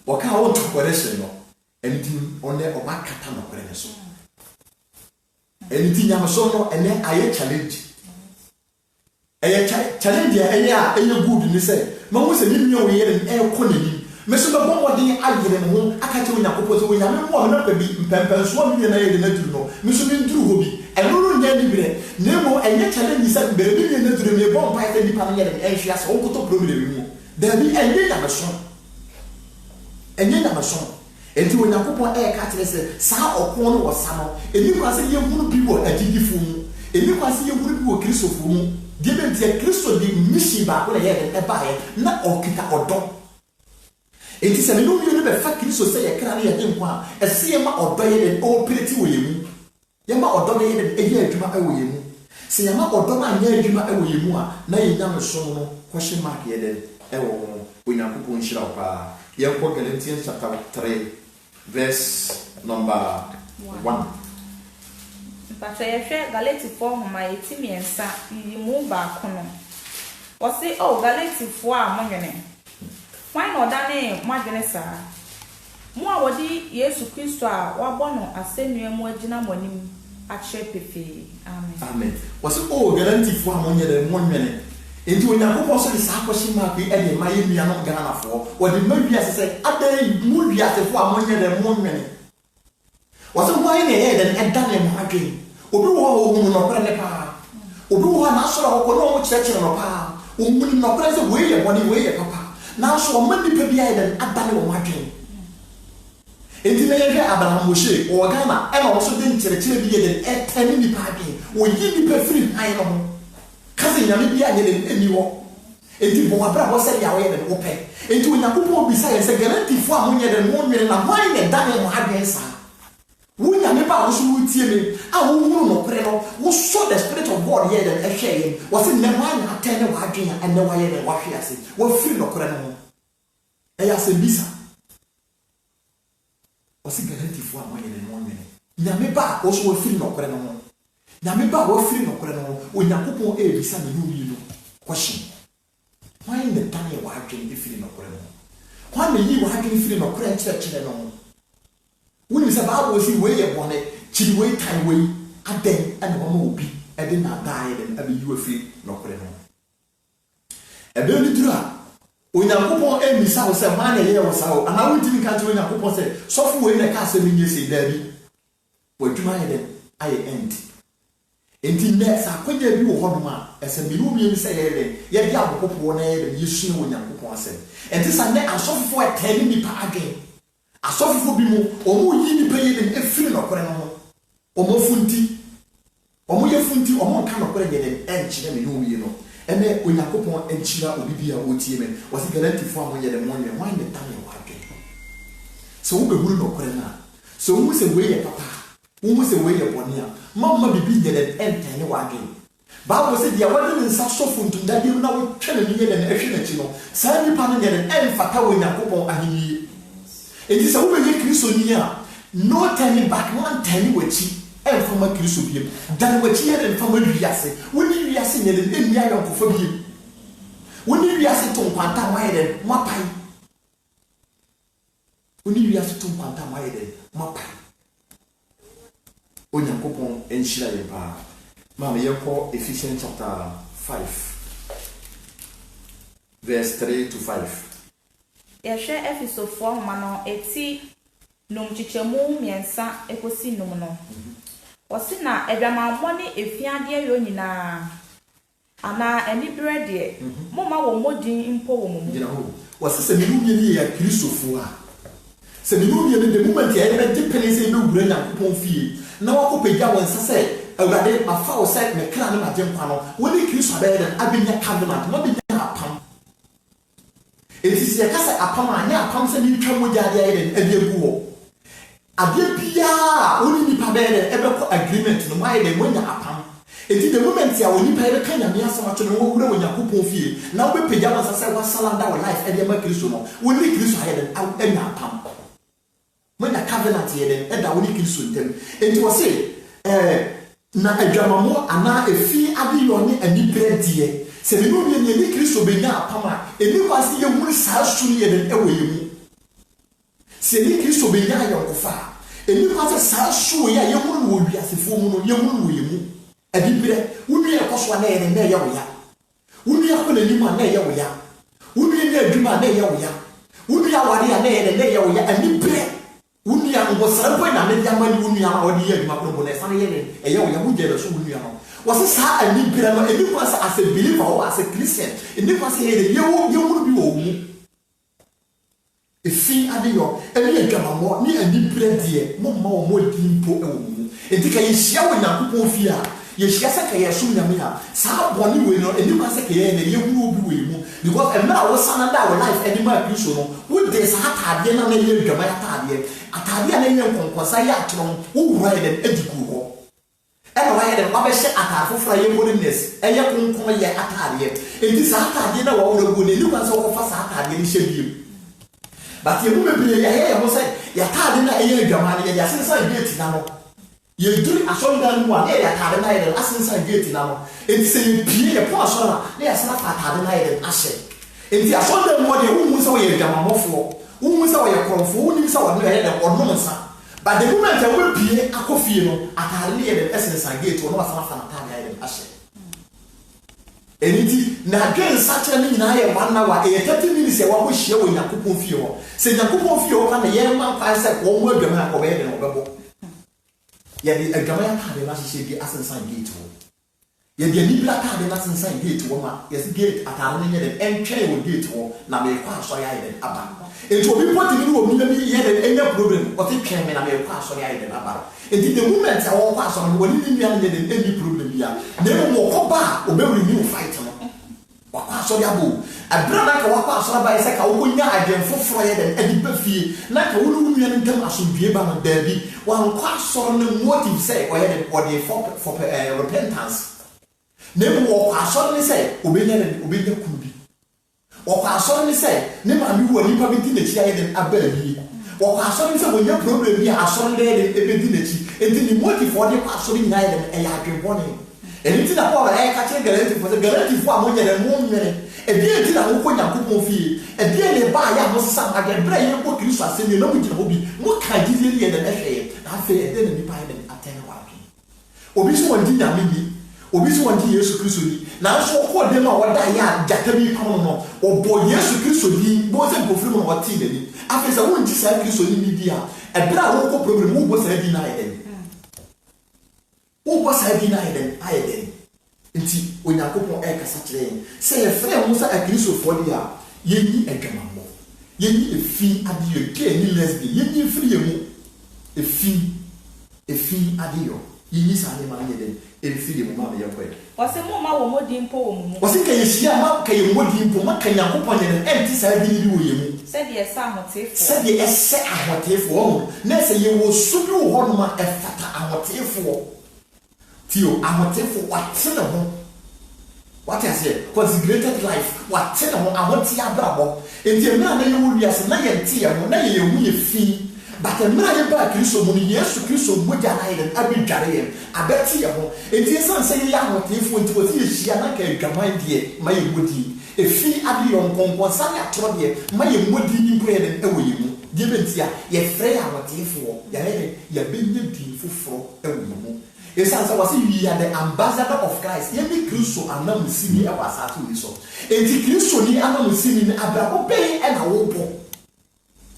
wɔka a wɔntɔ correction no ɛnti ɔnɛ ɔbakata nɔkorɛ ne so ɛnti nyamesom no ɛnɛ ayɛ challenge ɛyɛ challenge a ɛyɛ a ɛyɛ good ne sɛ ma wo sɛ ne nua wɔyɛ dɛn ɛkɔ n'anim meso bɛ bɔ mɔden ayere ne ho aka kyerɛ Onyankopɔn sɛ Onyame mu a na pa bi mpɛmpɛnsoɔ mi na yɛ de naturu no meso mi nturu hɔ bi ɛno no nyɛ ni bire na mo ɛnyɛ challenge sɛ baabi ne naturu me bɔ mpa sɛ nipa no yɛ de ɛhwe ase wo kɔtɔ problem bi mu daabi ɛnyɛ nyameso enti Onyankopɔn ɛka kyerɛ sɛ saa ɔko no wɔ sa no ɛni kwa sɛ yɛhunu bi wɔ agyidifo mu ɛni kwa sɛ yɛhunu bi wɔ kristofo mu deɛ bɛnti kristo de mission baako na yɛ de ɛbaeɛ na ɔkita ɔdɔ enti sɛ ne no mmienu bɛfa kristo sɛ yɛkra ne yɛde nkwa a ɛsɛ yɛma ɔdɔ yɛ dɛn ɔɔpireti wɔ yɛ mu yɛma ɔdɔ no yɛ dɛn ɛyɛ adwuma ɛwɔ yɛ mu sɛ yɛma ɔdɔ no anyɛ adwuma ɛwɔ yɛ mu a na yɛnya mesom no kɔhye mark yɛ dɛn ɛwɔ ho Onyankopɔn nhyira wo paa yɛnkɔ Galatians chapter 3 verse number 1 mpatwa yɛhwɛ Galatifoɔ homa yɛti mmiɛnsa yiyimu baako no wɔse Galatifoɔ a monwene why no dane madwene saa mo a wodi Yesu Kristo a wabɔ no asennua mu agina monim akyerɛ pefe amen wɔse Galatifoɔ a monyɛ dɛ monwene enti Onyankopɔn so de saa kɔhye ma bi ɛde ma yɛ nua no Ghanafoɔ wɔde ma wiase sɛ adai mu wiasefoɔ a monyɛ dɛ monwene was a wine head and done him again. Obi wo no prende pa. Obi wo na so ko no church no pa. Omu no prende we ye body we ye papa. Na so mani pa bia den adane wo madwen. Enti na ye Abraham Moshe o Ghana e na so den kyerɛkyerɛ bi ye den e tani ni pa again. O yi ni pa free han no. Kaze nyame bia ye den eni wo. Enti bo abra bo se ya we den wo pe. Enti onyankopɔn bisa ye se guarantee fo a honye den mo nwere na hwan ne dane mo adwen sa. When you never also would see me, I won't know pray. We saw the Spirit of God here and a shame. Was it never I tell you what drink and no way and what she has said? What feel no crano? I asked a visa. Was it guarantee for a money in 1 minute? Yameba also will feel no crano. Yameba will feel no crano when Yakupo a visa you know. Question. Why in the tiny white drink if you no crano? Why may you have been feeling no crane church and no? When is about was he way upon it, she wait time way, a day and one more be, and then I died and I be you a free, no creno. A very drop. When a couple and Miss House a man a year or so, and I went in the country when a couple said, soft way in the castle in you say, Daddy, what you mind then? I end. Until next, I couldn't have you one man, as a Milumian say, yet you have a couple one and you see when a couple said. And this I net, I saw for a 10 minute again. Asofo bi mu omo yi ni peye dem efiri no kore no omo funti omo ye funti omo ka no kore dem enchire me no yi no ene Onyankopon enchira obi bia otie me wasi guarantee fo amon ye dem won wan ne tan ye wage so wo be huru no kore na so wo se we ye papa wo se we ye bonia mama bibi ye dem entan ye wage Bible said dia wadi ne nsa sofo ntunda bi na wo twene ni ye dem ehwe na chi no sa ni pa no ye dem enfata wo Onyankopon ahini. It is a woman Christo near no turning back, one turning with you, and from a Christo beam. Then what you had and from a Riase, when you are singing in the iron for you. When you are sitting on Panta Wide and Mapai. When you are sitting on Panta Wide and Mapai. When you coupon and Shira Pa. Mamma, you call Ephesians chapter 5, verse 3 to 5. Yɛhwɛ Efesofo ma no eti nom chichemu miensa ekosi nom no. Wɔsi na edwamammɔ ne efiade yo nyinaa. Ana enibre de moma wo modin mpo wo mu. Gina ho. Wɔsi se menu ni ya Kristofo a. Se menu ni the moment ya ebe dependence ebe wura Nyankopɔn fie. Na wakopagya wɔn nsa sɛ awurade afa wo sɛ me kra ne magyenkwa no. Woni Kristo abɛyɛ den abenya covenant, no benya apam. It is a case upon my near comes and you come with the idea and a go. A dear Pia, only the Pabere ever agreement no why they win upon. It is the moment here when you pay the kind of near so much to know when you coupon fee. Now we pay us as I was selling our life and the American when we Chris had out and upon. When a covenant here and I will kill soon them. It was say, na a drama more and now a fee abioni and the bread dear. Se me no ni Kristo benya apama eni kwase ye muri saa sunu ye den ewe ye mu se ni Kristo benya ayonkofa eni kwase saa sunu ye ye muri wo wiasefo mu no ye muri wo ye mu adibire wunu ye koso na ye na ye wo ya wunu ye kola ni ma na ye wo ya wunu ye adwuma na ye wo ya wunu ya ware na ye na ye wo ya adibire wunu ya ngo sarpo na me ya mani wunu ya ma odi ye adwuma ko na sa na ye ne ye wo ya bu je so wunu ya no. Was a and Nibrano, and you was as a believer or as a Christian, and you was here, you will be home. A fee at your, and you come more near and deep dear, more deep poor. And take a shower in a couple of years. Yes, I assume Yamina. Some one will not, and you must say, and you will be home. Because a man was son and our life, and my person, would this hat again and a year, Jamaica, a Tadian and Consayatron, who ride an educo. And why the mother said at for fire goodness, and you couldn't come yet at Tadia. It is a Tadia or the good, you can so fast at Tadia, shall you. But you will be a hair, was said, Yatadina, a year, Germany, and since I get now. You do a song than one, Yatadina, and since I get now. It's a Pierre Poisson, there's not a Tadina and Ashe. It's a song that one who was away, Gamma, who was away from 4 years or no. But the moment I will be a coffee, I can leave the essence and get to no Sanatana and Ashe. And it is not again such a mean I am 1 hour, 30 minutes, I will show in a coupon fuel. Say the coupon fuel and the young man finds that one word of man obeyed and obey. Yɛde adwamaya taade na hyehyɛ bi asensan gate hɔ. Yɛde anibra taade na asensan gate hɔ ma yɛsi gate ataade no nyɛ dɛ ɛntwɛn wɔ gate hɔ na mɛkɔ asɔre ayɛ dɛ aba. Enti obi pɔti bi wɔ mu na bi yɛ dɛ ɛnyɛ problem ɔte twɛn me na mɛkɔ asɔre ayɛ dɛ aba. Enti the moment a wɔkɔ asɔre no wɔne ne nua no nyɛ dɛ ɛni problem bia. Na emu wɔkɔ ba a obɛwuri new fight no. Wakɔ asɔre abo. Abira na ka wakɔ asɔre aba yɛ sɛ ka wɔnya adwen foforɔ yɛ dɛ ɛdi ba fie. Na ka wɔne wo nua no ntam asomdue ba no daabi. Wankɔ asɔre no motive sɛ ɔyɛ dɛ ɔde for repentance. Na emu wɔkɔ asɔre ne sɛ obɛnya kunu bi. Wɔkɔ asɔre ne sɛ ne maame wu nipa bi di n'akyi ayɛ dɛ aba abie. Wɔkɔ asɔre ne sɛ wɔnya problem bi a asɔre dɛ ɛbɛdi n'akyi. Enti ne motive ɔde kɔ asɔre nyinaa yɛ dɛ ɛyɛ adwenbɔne. Ɛni ti na Paul ɛka kyerɛ Galatifo sɛ Galatifo a monyɛ dɛ mo nwere ɛdeɛ ti na wokɔ Nyankopɔn fie ɛdeɛ ne ba yɛ a mo sesa adɛbrɛ yɛ kɔ Kristo asɛm na mo gyina hɔ bi mo ka gyidie yɛ dɛ ɛhwɛ na afei ɛdeɛ na nipa yɛ dɛ atɛn wɔ adwene obi so wɔn di nyame ni obi so wɔn di Yesu Kristo ni nanso ɔkɔ dɛm a wɔda yɛ a gyata bi kɔn no ɔbɔ Yesu Kristo ni bɔ sɛ nkɔfiri mu na wɔte n'ani afei sɛ wɔn gyi saa Kristo ni di a ɛbrɛ a wɔkɔ problem wo bɔ saa di na ayɛ dɛ wo saa bi na ayɛ dɛn nti Onyankopɔn ɛkasa kyerɛ yɛn sɛ yɛfrɛ mo sɛ akristofoɔ de a yɛnyi adwamammɔ yɛnyi efi adeyɔ gay ne lesbian yɛnyi firi yɛn mu efi adeyɔ yɛnyi saa ne ma yɛ dɛn ɛfiri yɛn mu ma yɛ kɔɛ wɔsɛ mo ma wɔ mɔdi mpo wɔ mu wɔsɛ ka yɛhyia ma ka yɛ mɔdi mpo ma ka Nyankopɔn yɛ dɛn ɛnti saa bi ne bi wɔ yɛn mu sɛdeɛ ɛsɛ ahoteefoɔ ho na sɛ yɛwɔ so bi wɔ hɔ no ma ɛfata ahoteefoɔ Tio, amotefo wate ne ho. What I say, consecrated life, wate ne ho, amoti abrabo. Enti emra na ye wo wiase na ye ntie ho, na ye hu ye fi. But emra ye ba Kristo mu ni Yesu Kristo mogya na ye abedware ye, abeti ye ho. Enti esan se ye amotefo enti wo ti ye hia na ka adwaman de ma ye modi. Efi ade yo nkonko sa ya tro de ma ye modi ni mpo ye den ewo ye mu. Die bentia ye frɛ amotefo, ye benye din foforo ewo ye mu. Esan sa wasi we are the ambassador of Christ. Yemi Kristo anam sini e wasatu ni so. Enti Kristo ni anam sini ni abrabo be e na wo bo.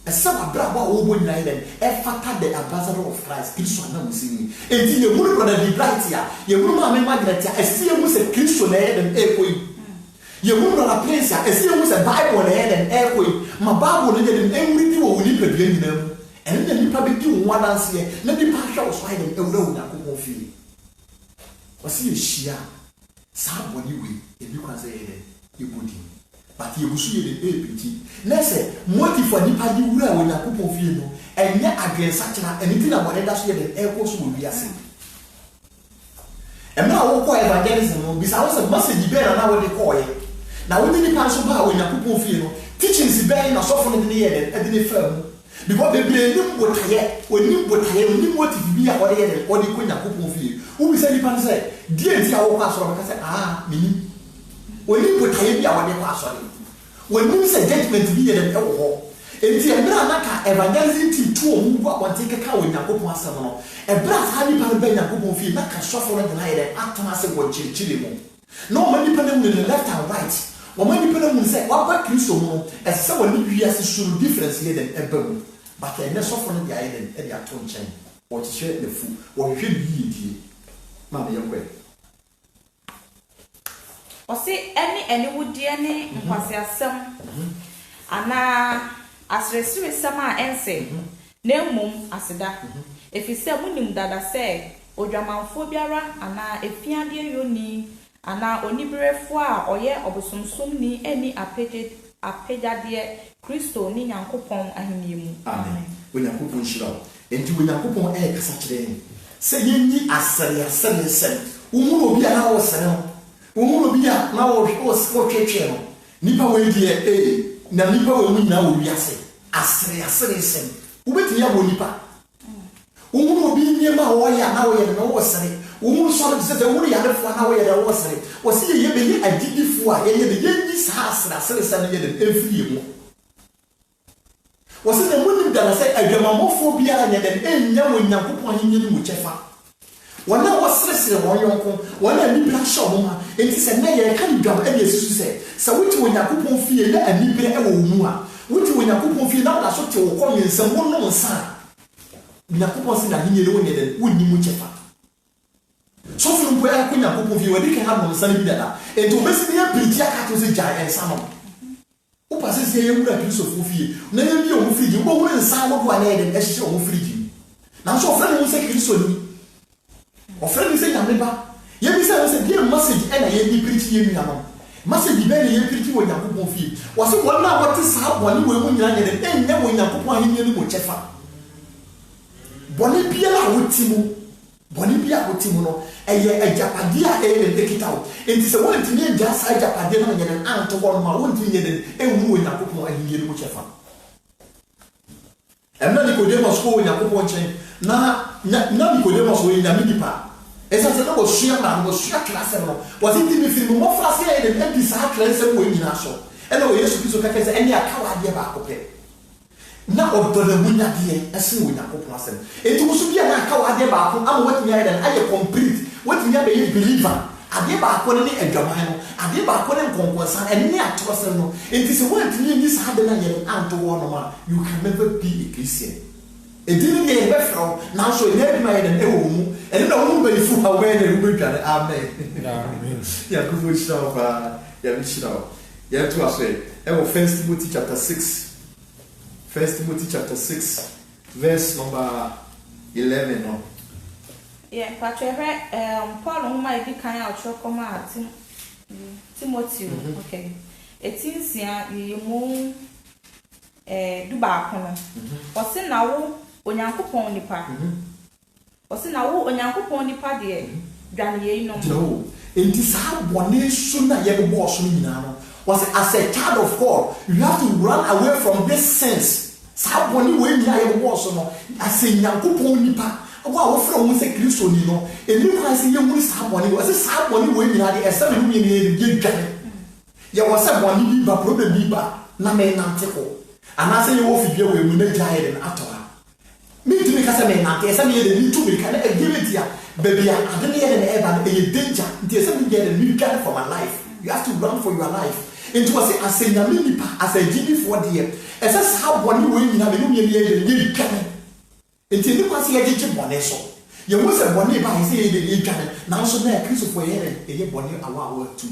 Esa abrabo a wo bo nyina yen e fata the ambassador of Christ. Kristo anam sini. Enti ye muru brother the bright ya. Ye muru ma me Margaret ya. Esi ye mu se Kristo na yen e koi. Ye muru brother Prince ya. Esi ye mu se Bible na yen e koi. Ma Bible na yen e muri di wo ni pedua nyina mu. Ene na nipa be di wo adanse ye. Na nipa hwa wo so yen e wura wo Nyankopɔn fie. Wasi yeshia saa boni we ebi kwanse yɛ ebodi but yebusu yɛ de epiti na sɛ motive nipa di wura wɔ Nyankopɔn fie no ɛnyɛ adwensa kyena ɛniti na bɔne da so yɛ de ɛkɔ so wɔ wiase ɛmɛ a wɔkɔ evangelism no bisa wo sɛ message bɛɛ na wo de kɔɔ yɛ na wo de nipa so ba wɔ Nyankopɔn fie no teachings bɛɛ na sɔfo no de ne yɛ de ne fa mu because bebree nim botaye nim motive bi a wɔde yɛ de wɔde kɔ Nyankopɔn fie ubi sɛ nipa sɛ die nti a wɔkɔ asɔre bɛka sɛ mini oni botaye bi a wɔde kɔ asɔre wɔnim sɛ judgment bi yɛ dɛm ɛwɔ hɔ enti ɛberɛ a naka evangelism team to ɔmu bu abɔnten keka wɔ Nyankopɔn asɛm no ɛberɛ a saa nipa no bɛ Nyankopɔn fie naka sɔfo no gyina yɛ dɛ atena ase wɔ kyirikyiri mu na ɔma nipa no mu ne left and right ɔma nipa no mu sɛ waba Kristo mu no ɛsɛ sɛ wɔne wiase soro difference yɛ dɛm ɛba mu but ɛnɛ sɔfo no de ayɛ dɛm ɛde ato nkyɛn wɔkyehyɛ n'afu wɔhwehwɛ ne yiyedie Mama yɛnkɔ ɔse ɛne wodie ne nkwasiasɛm ana asresresɛm a ɛnse na mmom aseda efisɛ munim dada sɛ odwamanfo biara ana efiadeɛ yoni ana onibrefo a ɔyɛ obosomsomni ani apagyadeɛ Kristo ne Nyankopɔn ahenni mu amen Onyankopɔn hyira wo enti Onyankopɔn kasa kyerɛ ni sɛ yenyi asɛre sɛm wo obi a na wo sɛre no wo obi a na wo twetwe no nipa we die na nipa we mu nyina wo wiase asɛre sɛm wo betumi abo nipa wo obi niema wo ya na wo yɛ no wo sɛre wo so sɛ wo yarefo na wo yɛ wo sɛre wo se yɛ be ni agidifo a yɛ de yenyi saa asɛre sɛm yɛ de efiri mu wɔsɛ na munim dana sɛ adwamamɔfo biara nyɛ dɛn ɛnya wɔ Nyankopɔn ahenni no mu kyɛfa wɔn a wɔseresere wɔn yɔnko wɔn a nibira hyɛ wɔn ma enti sɛ na yɛka ne dwam ɛde asusu sɛ wote wɔ Nyankopɔn fie na anibira ɛwɔ wo mu a wote wɔ Nyankopɔn fie na woda so te wo kɔn nsɛm wonom nsa Nyankopɔn se na hinye no wonye den wonni mu chefa so from where ko Nyankopɔn fi wadi kan ha no nsa bi dada ento besi ne preach aka to se gya ensa no wo passe se ye wura Kristofo fie na ye bi o mu friji wo wura nsa wo do ana ye den ehye o mu friji na so ofre no se Kristo ni ofre ni se nyame ba ye bi se bi message e na ye bi preach ye nua no message be na ye preach wo Nyankopɔn fie wo se wo na wo te sa boni wo mu nyina ye den enye wo Nyankopɔn ahenye ni mo chefa boni bia la wotimo no eye ajapade a eye dekita wo enti se won timi agya sa ajapade na nyene anto wo no ma won timi nyene enwu wo Nyankopɔn ahenye ni mo chefa emna Nicodemus ko wo Nyankopɔn chen na Nicodemus wo nyame dipa esa se no wo sua ma wo sua classe no wo se timi fi mo fra se eye de sa classe wo nyina so ena wo Yesu Kristo ka kese eni akawa de ba akopɛ na odole munya de ese wo Nyankopɔn asem enti wo so bia na akawa de ba akon am what me ayen aye complete what me be believer ade ba akon ne adwaman no ade ba akon ne nkonkonsan eni atosem no enti se wo antini ni sa de na ye anto wo no ma you can never be a Christian edini ye be fro na so ene bi ma ye den e wo mu ene na wo be fu ha we na wo dware amen ya ko fo shira ba ya bi shira ya to aso e wo 1 Timothy chapter 6 1 Timothy chapter 6 verse number 11 no yeah patrebe Paul who might be kind of chokoma Timothy okay etinsia yimu du ba kono osi na wo Onyankopɔn nipa osi na wo Onyankopɔn nipa de dwane ye no enti sa bone so na ye bo so nyina no was as a child of God you have to run away from this sense sa bone we nyina ye bo so no as a Nyankopɔn nipa wo fra wo se Kristo ni no eni kwa se ye muri sa bone wo se sa bone we nyina de esa me hu ye dwane ye wo se bone bi ba problem bi ba na me nante ko ana se ye wo fi bia we mu na gya ye na atoa me tumi ka se me nante esa me ye de ni tumi ka na egibetia baby ade ne ye de eba na ye danger nti esa me ye de me gya for my life you have to run for your life into was as a nyame nipa as a gb for there esa sa bone we nyina me no ye ye gane enti ni kwa se ye gye bone so ye wo se bone ba se ye de gane na so na Kristo for ye bone awa tu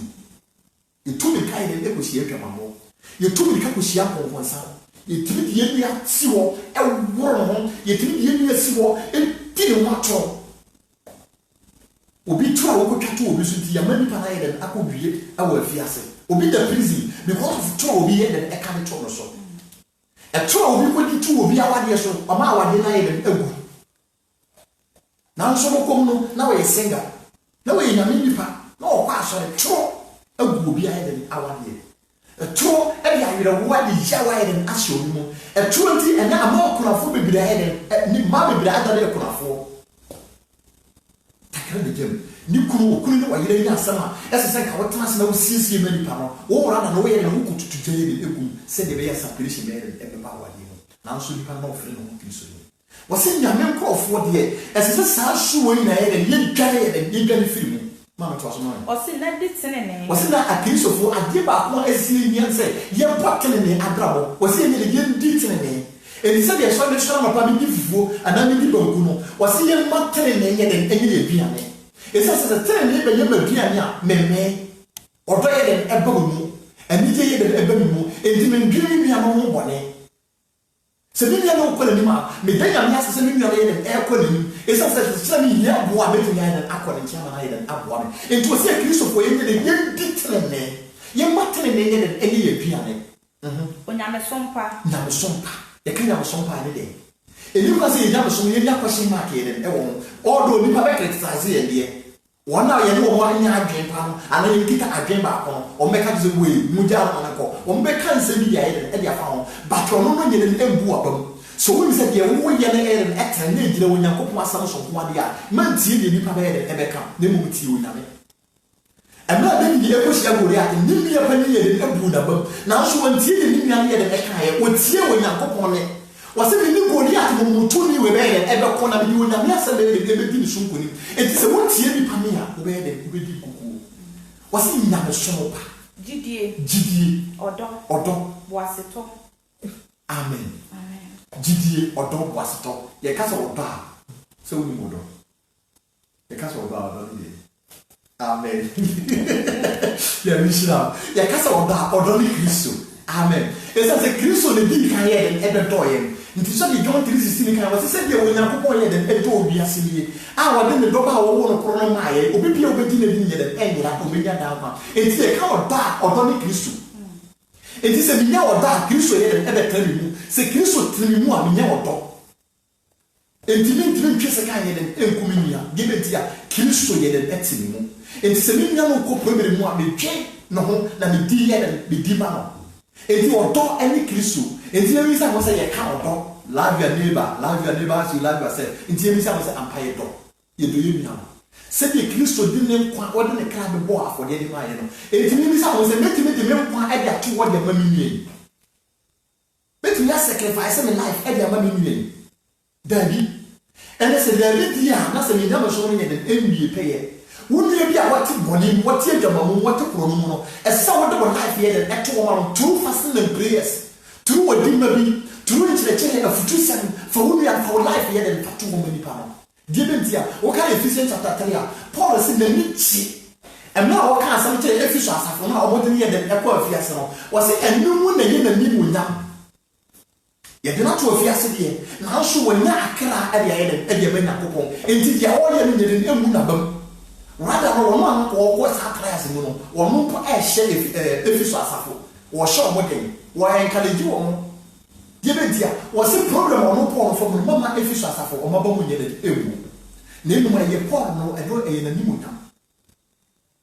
ye tu me kai de ko sie twamamo ye tu me ka ko sia konkonsa ye timi ye nua si wo e woro ho ye timi ye nua si wo e ti ne wato obi tu a wo ko twato obi so ti ya mani pa na ye den akobwie awa afiase obi da prison because of tu obi ye den e ka ne to no so e tu obi ko di tu obi awade so o ma awade na ye den agu na so mo kom no na we singer na we nyame nipa na o kwa so tu agu obi aye den awade to e ya yire wo ade jawa eden asho mu e to nti ena ama okunafo bebira eden ni ma bebira adare okunafo takra de gem ni kunu okunu ne wa yire ni asama esese ka wotena se na wo siesie mani pa no wo wora na wo yire na wo kututu jeye de egum se de be ya separation me eden e be ba wade mu na so nipa na ofre no Kristo ni wo se nyame nkrofo de esese sa so wo ni na eden ye dware eden ye dware firi mu mama to asoma osi na ditene osi na Akristofo ade ba ko esi nyanse ye botene ne adrabo osi ne ye ditene ne elisa de so ne so na pa bi fufuo ana mi bi banku no osi ye matene ne ye den enye ye biane esa se tene ne be ye ma biane a meme odo ye den eba mu ani je ye den eba mu enti me ndwiri mi ama ho bone se bi ya no ko ni ma me danya mi asese mi nyore ye den e ko ni esa se mi ye boa be tunya den akọ ne chama na ye den aboa me enti o se Kristofo ye ne ye ditene ne ye matene ne ye den enye ye biane onyame sompa ye kan ya sompa ne de eni kwa se ye nyame som ye nya kwashin mark ye den e wo odo nipa be criticize ye de wona ye ne wo anya adwen pa no ana ye kita adwen ba ko o meka ze we muja na ko o meka nse bi ya ye den e de afa ho but ono no ye ne embu abam so we say ye wo ye ne e den etra ne gire wo Nyankopɔn asam so ko ade a man tie de nipa be ye den e be ka ne mu tie wo nyame amna de ni e ko sia gori ate ni mi e pa ne ye den embu na bam na so won tie de ni nyame ye den e ka ye o tie wo Nyankopɔn ne wase ni gori ate mo mutu ni we be ye e be ko na bi wo nyame asam be de be di ni sunkoni enti se won tie ni pa me a wo be ye den be di kuku wase nyame so pa gidie odo boaseto amen gidie ɔdɔ boasetɔ yɛka sɛ ɔdɔ a sɛ wonim ɔdɔ yɛka sɛ ɔdɔ a ɔdɔ no yɛ amen yɛmehyira yɛka sɛ ɔdɔ a ɔdɔ ne Kristo amen ɛsɛ sɛ Kristo ne dii kan yɛ den ɛbɛdɔɔ yɛn nti sɛ de John 3:16 ne kan wɔsɛ sɛ deɛ Onyankopɔn yɛ den ɛdɔ obi ase nie a wɔde ne dɔbɔ a wɔwɔ no korɔ no maa yɛ obi bia wobɛdi ne din yɛ den ɛnyera ɔbɛnya daa kwa enti yɛka ɔdɔ a ɔdɔ ne Kristo enti sɛ menya ɔdɔ a Kristo yɛ den ɛbɛtena me mu sɛ Kristo tena me mu a menya ɔdɔ enti mentimi ntwe sɛ kan yɛ den ɛnkum nnua deɛ bɛnti a Kristo yɛ den ɛte me mu enti sɛ menya no nkɔ prɛmere mu a metwe no ho na medi yɛ den medi ma no enti ɔdɔ ɛne Kristo enti yɛmi sɛ mo sɛ yɛka ɔdɔ love your neighbor as you love yourself enti yɛmi sɛ mo sɛ ampa yɛdɔ yɛdɔ yɛ nua no sɛdeɛ Kristo de ne nkwa ɔde ne kra bɛbɔ afɔdeɛ de ma yɛ no enti yɛmi sɛ mo sɛ mɛtumi de me nkwa ɛde ato hɔ de ama me nua yi mɛtumi asacrifice me life ɛde ama me nua yi dabi ɛnɛ sɛ dabi di a na sɛ menya me so no yɛ den ɛnwie pɛyɛ wonua bi a wɔte bɔne mu wɔte adwama mu wɔte kuro no mu no ɛsɛ sɛ wode wɔ life yɛ den ɛto wɔ ma no through fasting and prayers through wɔ dimma bi through nkyerɛkyerɛ afutu sɛm fa wonua fa wɔ life yɛ den fato wɔ ma nipa no deɛ bɛnti a wɔka Ephesians chapter 3 a Paul sɛ n'ani kyi ɛmɛ a wɔka asɛm kyerɛ Efeso asafo no a wɔde ne yɛ den ɛkɔ afiase no wɔsɛ ɛno mu na yɛ n'anim wonyam yɛde no ato afiase deɛ nanso wɔnya akra ɛde ayɛ den ɛde ɛma Nyankopɔn enti deɛ wɔyɛ no nyɛ den ɛmu n'abam rather no wɔn a wɔkɔ saa trials mu no wɔn mpo ɛhyɛ Efeso asafo wɔhyɛ wɔn den wɔyɛ encourage wɔn deɛ bɛnti a wɔsɛ problem wɔn Paul fam no mama Efeso asafo wɔn aba mu nyɛ den ɛmu na emu ɛyɛ Paul no ɛdo ɛyɛ n'anim wonyam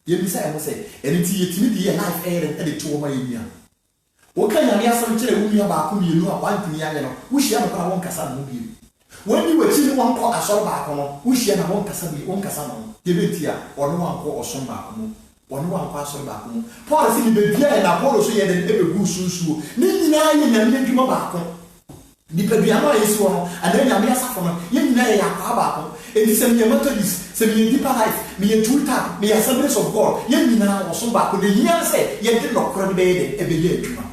yɛbisa ɛmo sɛ ɛne ti yɛtumi de yɛ life ɛyɛ den ɛde to wɔn ayɛ nua wɔka nyame asɛm kyerɛ wo nua baako mmienu a wantumi ayɛ no wohyia no koraa wɔnkasa no ho bio wɔni wakyi ne wɔnkɔ asɔre baako no wohyia na wɔnkasa no ho deɛ bɛnti a ɔno wankɔ ɔsom baako mu ɔno wankɔ asɔre baako mu Paul sɛ nibɛdua na Paul so yɛ den ɛbɛgu sunsuo ne nyinaa yɛ nyame adwuma baako nipadua no a yɛsi wɔ no anaa nyame asafo no yɛn nyinaa yɛ akwaa baako enti sɛ meyɛ Methodist sɛ meyɛ Deeper Life meyɛ True Tap meyɛ Assemblies of God yɛn nyinaa wɔsom baako de hia sɛ yɛde nɔkorɔ no bɛyɛ den ɛbɛyɛ adwuma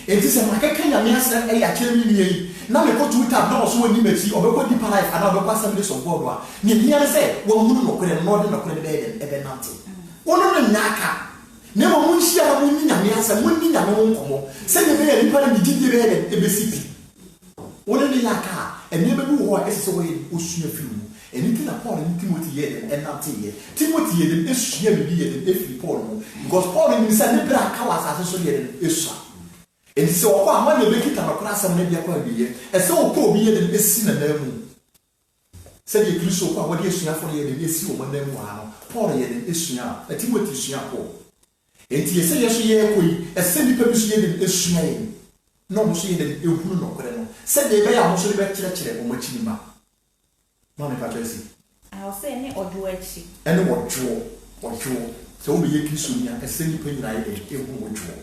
enti sɛ makɛka nyame asɛm ɛyɛ akyerɛ me nua yi na mekɔ True Tap na ɔso w'anim akyi ɔbɛkɔ Deeper Life anaa ɔbɛkɔ Assemblies of God a ne hia sɛ wɔahunu nɔkorɛ no na ɔde nɔkorɛ no bɛyɛ den ɛbɛnante wɔno no nya aka na ma monhyia na monni nyame asɛm monni nyame ho nkɔmmɔ sɛdeɛ bɛyɛ nipa no gyidie bɛyɛ den ɛbɛsi pi wɔno no yɛ aka a ɛnneɛma bi wɔ hɔ a ɛsɛ sɛ wɔyɛ ɔsua firi mu ɛno nti na Paul ne Timothy yɛ den ɛnante yɛ Timothy yɛ den ɛsua biribi yɛ den ɛfiri Paul mu because Paul nim sɛ ne berɛ aka wɔ asase so yɛ den ɛsua enti sɛ wɔkɔ a ma na ɛbɛkita nɔkora asɛm no bi akɔ abieyɛ ɛsɛ wɔkɔ obi yɛ den ɛsi nanaa mu sɛdeɛ Kristo kɔ a wɔde asuafo no yɛ den ɛsi wɔn nan mu ha no Paul yɛ den ɛsua a Timothy sua Paul enti yɛsɛ yɛ so yɛkɔ yi ɛsɛ nipa bi so yɛ den ɛsua yɛn na ɔmo so yɛ den ɛhunu nɔkorɛ no sɛdeɛ ɛbɛyɛ a ɔmo so de bɛkyerɛkyerɛ ɔmo akyi ma ma me patwa si sɛ ɛne ɔdwo akyi ɛne wɔdwo sɛ wobɛyɛ Kristo ni a ɛsɛ nipa nyinaa yɛ den ɛhunu wɔdwo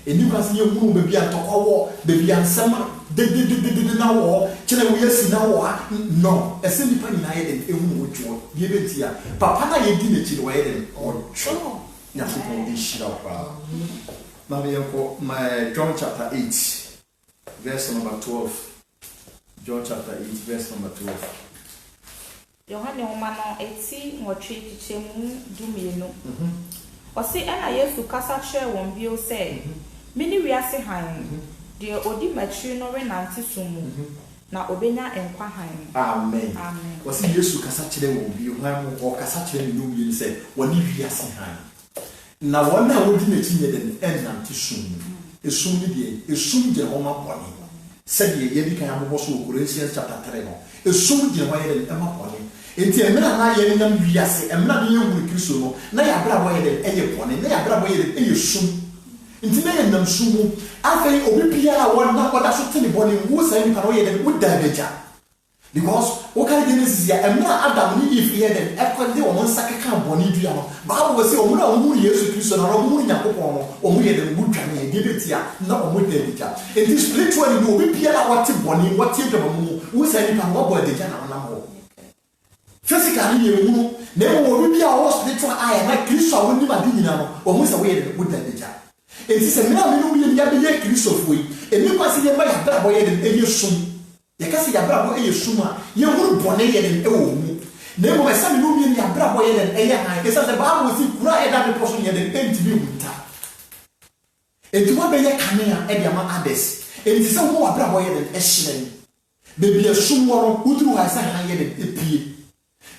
ɛni kwa sɛ yɛhunu baabi a ntɔkwa wɔ baabi a nsɛm dedededede na wɔ kyerɛ wo yɛsi na wɔ ha no ɛsɛ nipa nyinaa yɛ den ɛhunu wɔdwo deɛ bɛnti a papa na yɛdi n'akyi no wɔyɛ den ɔdwo Nyankopɔn ɛnhyira wo paa na meyɛnkɔ John chapter 8 verse number 12 John chapter 8 verse number 12 Yohane Homa no eti nwɔtwe kyekyɛmu 12 ɔse ɛna Yesu kasa kyerɛ wɔn bio sɛ mene wiase han deɛ odi m'akyi no renante so mu na obenya nkwa han amen ɔse Yesu kasa kyerɛ wɔn bio han mu ɔkasa kyerɛ ne nom yɛ sɛ wɔne wiase han na wɔn a wodi n'akyi nyɛ den ɛnante so mu esum ne deɛ esum gyina hɔ ma bɔne sɛdeɛ yɛdi kan abobɔ so wɔ Corinthians chapter 3 no esum gyina hɔ yɛ den ɛma bɔne enti ɛmena na yɛ nam wiase ɛmena na yɛhunu Kristo no na yɛabra bɔ yɛ den ɛyɛ bɔne na yɛabra bɔ yɛ den ɛyɛ sum nti na yɛ nam sum mu afei obi biara a wɔn na wɔda so te ne bɔne wo saa nipa no yɛ den woda abɛgya because woka Genesis ya ɛmena Adam ne Eve yɛ den ɛkɔde wɔn nsa keka bɔne dua no Bible wɔ sɛ wɔn a wɔn Yesu Kristo na wɔn Nyankopɔn no wɔn yɛ den wodwane yɛ deɛ bɛtia na wɔn da abɛgya enti spiritually no obi biara a wɔte bɔne wɔte adwama mu wo saa nipa no wɔbɔ adagya na wɔnam hɔ physically yɛ wunu na ɛwɔ obi bi a ɔwɔ spiritual eye na Kristo a wɔnim ade nyinaa no wɔn sɛ wɔyɛ den woda abɛgya enti se mena me no ye ya be Kristofo yi eni kwase ye ma ya bra boye den eye sum ye kase ya bra bo eye sum a ye huru bone ye den e wo mu na mo esa me no ye ya bra boye den eye han esa se ba mo si kura e da me poso ye den enti bi hunta enti wo be ye kanea e dia ma others enti se wo wa bra boye den e hyeren bebi esum woro uduru ha se han ye den epie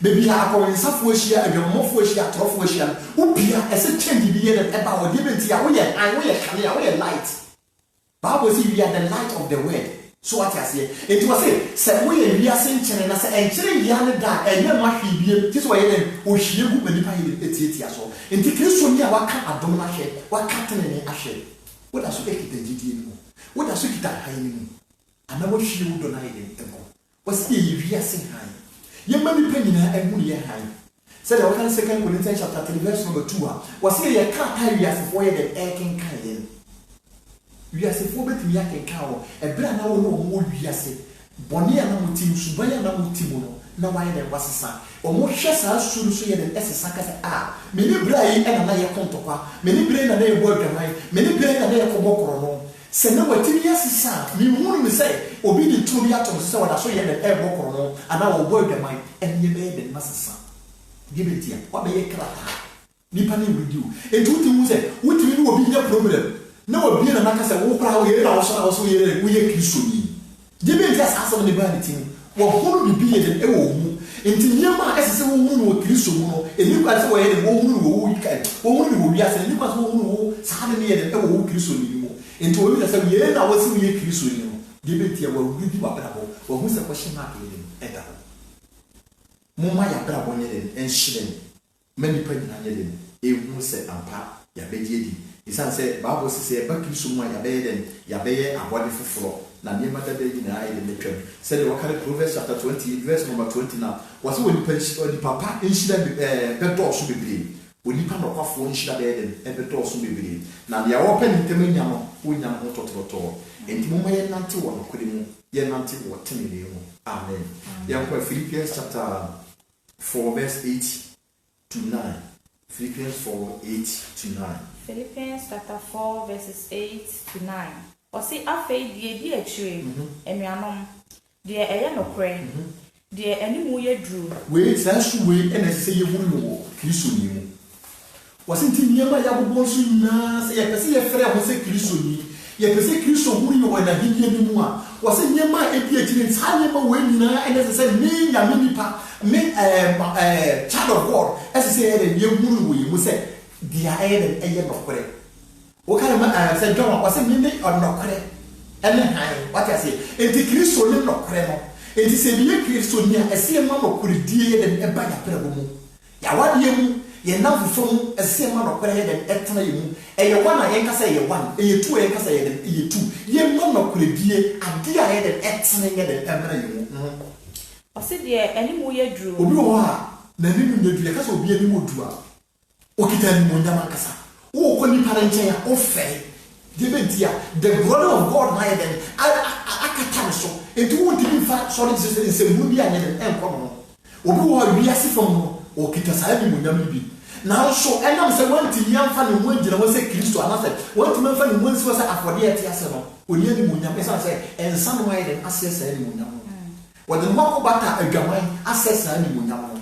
bebi ha akọrensafo ehia adwamofo ehia atrofo ehia upia ese change bi ye den e ba wo de benti ya wo ye kanea wo ye light Bible says we are the light of the world. So what I say, it was say we are saying chene na say enchire ya ne da enye ma hwibie ti so ye den o hwie gu mani pa ye etieti aso enti Kristo ni a waka adom na hwe waka tene ne ahwe wo da so ekita gidie ni wo da so kita han ni ana wo hwie wo do na ye den ebo wo se ye wi ase han ye ma ni pa nyina ehu ye han say the one second Corinthians chapter 3 verse number 2 wo se ye ka ta wi ase fo ye den eken kan ye wiase fo betimi akenka wo ebra na wo no wo wiase bone ya na mutim suban ya na mutim no na wa ye de wasesa o mo hwe sa suru so ye de esesa ka se me ni bra yi na na ye kontokwa me ni bra na na ye bo adwaman me ni bra na na ye kobokoro no se na watimi asesa mi hunu mi se obi di tumi atom se wa da so ye de e bokoro no ana wo bo adwaman enye be de masesa gibetia wa be ye krata nipa na video etuti mu se wutimi ni obi nya problem na obi na naka se wo kra wo ye na wo so ye wo ye Kristo ni de be just aso ne ba ni tin wo hunu bi ye de e wo mu enti nyema ese se wo hunu wo Kristo mu no eni kwa se wo ye de wo hunu wo wi kai wo hunu wo wi ase eni kwa se wo hunu wo sa de ye de e wo Kristo ni mu enti wo bi se ye na wo se wo ye Kristo ni no de be tie wo wi bi ba bra bo wo hu se ko hye ma ke de e da mo ma ya bra bo ne de en hye mani pa ni na ye de e hu se ampa ya be die di isan se Bible se ba Kristo mu ya be den ya be abode foforo na ne ma da be nyina ayi de twem se de wakare Proverbs chapter 20 verse number 20 now was when the papa enshira be do so bebre oni pa no kwafo enshira be den e be do so bebre na ya wo pa ni tem nya no wo nya no tototo enti mo ma ye nante wo no kodi mu ye nante wo temele mu amen ya kwa Philippians chapter 4 verse 8 to 9 Philippians 4:8-9. Philippians chapter 4 verses 8 to 9. Osi afei die achire enuanom die eye nokre die animu ye dru we sansu we ena se ye hunu wo Kristo ni mu wasi nti niema ya bobo so nyina se ye pese ye frɛ ho se Kristo ni ye pese Kristo hunu wo na hidie ni mu a wasi niema ebi achire nsa niema we nyina ena se ni nyame nipa me child of God as say ye hunu wo ye mu se dia eye nokre o kan ma se John wasi me ne onokre ene han what I say enti Kristo ni nokre no enti se bi Kristo ni a ese ma nokre die ye den eba ya prebo mu ya wade mu ye na fufom ese ma nokre ye den etena ye mu eye wana ye nkasa ye wan eye tu ye nkasa ye den eye tu ye ma nokre die ade a ye den etena ye den emra ye mu osi de animu ye dru obi wo ha na nimu ne dru ye kasa obi animu du a okita ni mo nyama kasa wo ko ni parenchen ya ofe Debentia, the glory of God na then akata so etu won ti fa sorry se mu bi anya en kono obi wo wi ase fam no o kita sa bi mu nyam bi na so enam se won ti nyam fa ne mu agina wo se Kristo anase won ti man fa ne mu nsi wo se afode ete ase no oni ani mu nyam esa se ensa no ayi den ase sa ni mu nyam wo de mo ko bata adwaman ase sa ni mu nyam no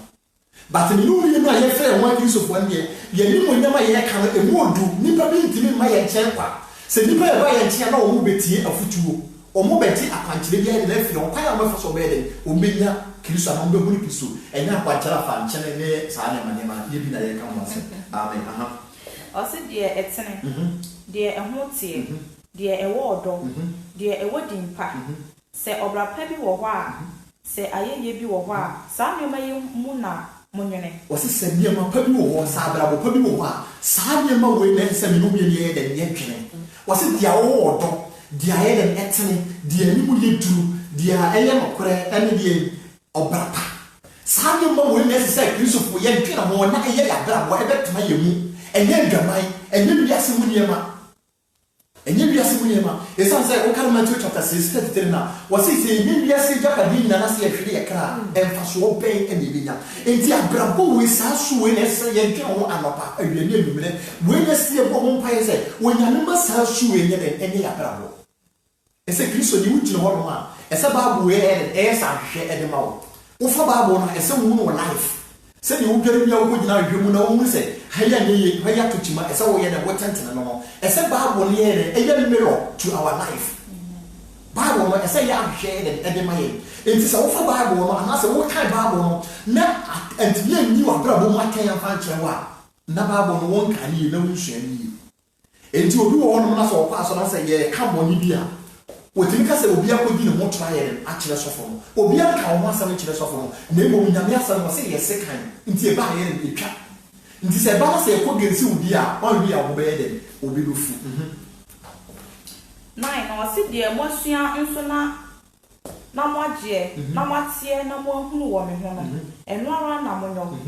but ni no ye no aye fe won Kristo fo ne ye ni mu nyam aye ka no e mu odu nipa bi ntimi ma ye chen kwa se nipa e ba ye ntia na o mu betie afutuo o mu beti akwankyere bia de afi no kwan a mafa so be de o menya Kristo na mbe hunu Kristo enya akwankyere fa nkyene ne saa ne manema ye bi na ye ka mo ase amen o se de etene de ehotie de ewo odo de ewo dimpa se obra pa bi wo ho a se ayeye bi wo ho a saa ne ma ye mu na monwene o se se ne ma pa bi wo ho saa bra bo pa bi wo ho a saa ne ma we ne se me no ye ne de ye twene o se dia wo odo dia ye den etene dia ni mu ye duru dia eye nokore ene die obrapa sabe mo we ne se Kristo fo ye ntwe na mo na ye ya bra bo e betuma ye mu enye ndwaman enye biase mu niema And you are saying, it sounds like Matthew chapter 6, now. Was he saying, maybe I say Japanese and I see a car and for so paying and living. And the Abrabo is so when I say, when I see a woman pie say, when I never sell shoe in any Abrabo. It's a Christian, you to know one. It's about where and airs are shared at the mouth. Ufa Babona, and some woman life. Say you get me out now, you know, say, Haya to Chima, as our year and what tension no. As a Bible year, a mirror to our life. Bible, as a young shade and the mind. It is over Bible, and I say, what kind of Bible? Not and you are Bravo, my can find Chawa. Nababo, one can you know, shame you. And you do all mass or pass on, I say, yeah, come on, Libya. What you can say, Obia could be more try and actually suffer. Obia can once and actually suffer. Name of Yamiasa was say a second into a buy and a trap. This is a balance a could get you, dear, or be our bed, or be food. 9 or sit there, Monsieur Insona. No more dear, no more tear, no more who woman, and no one no.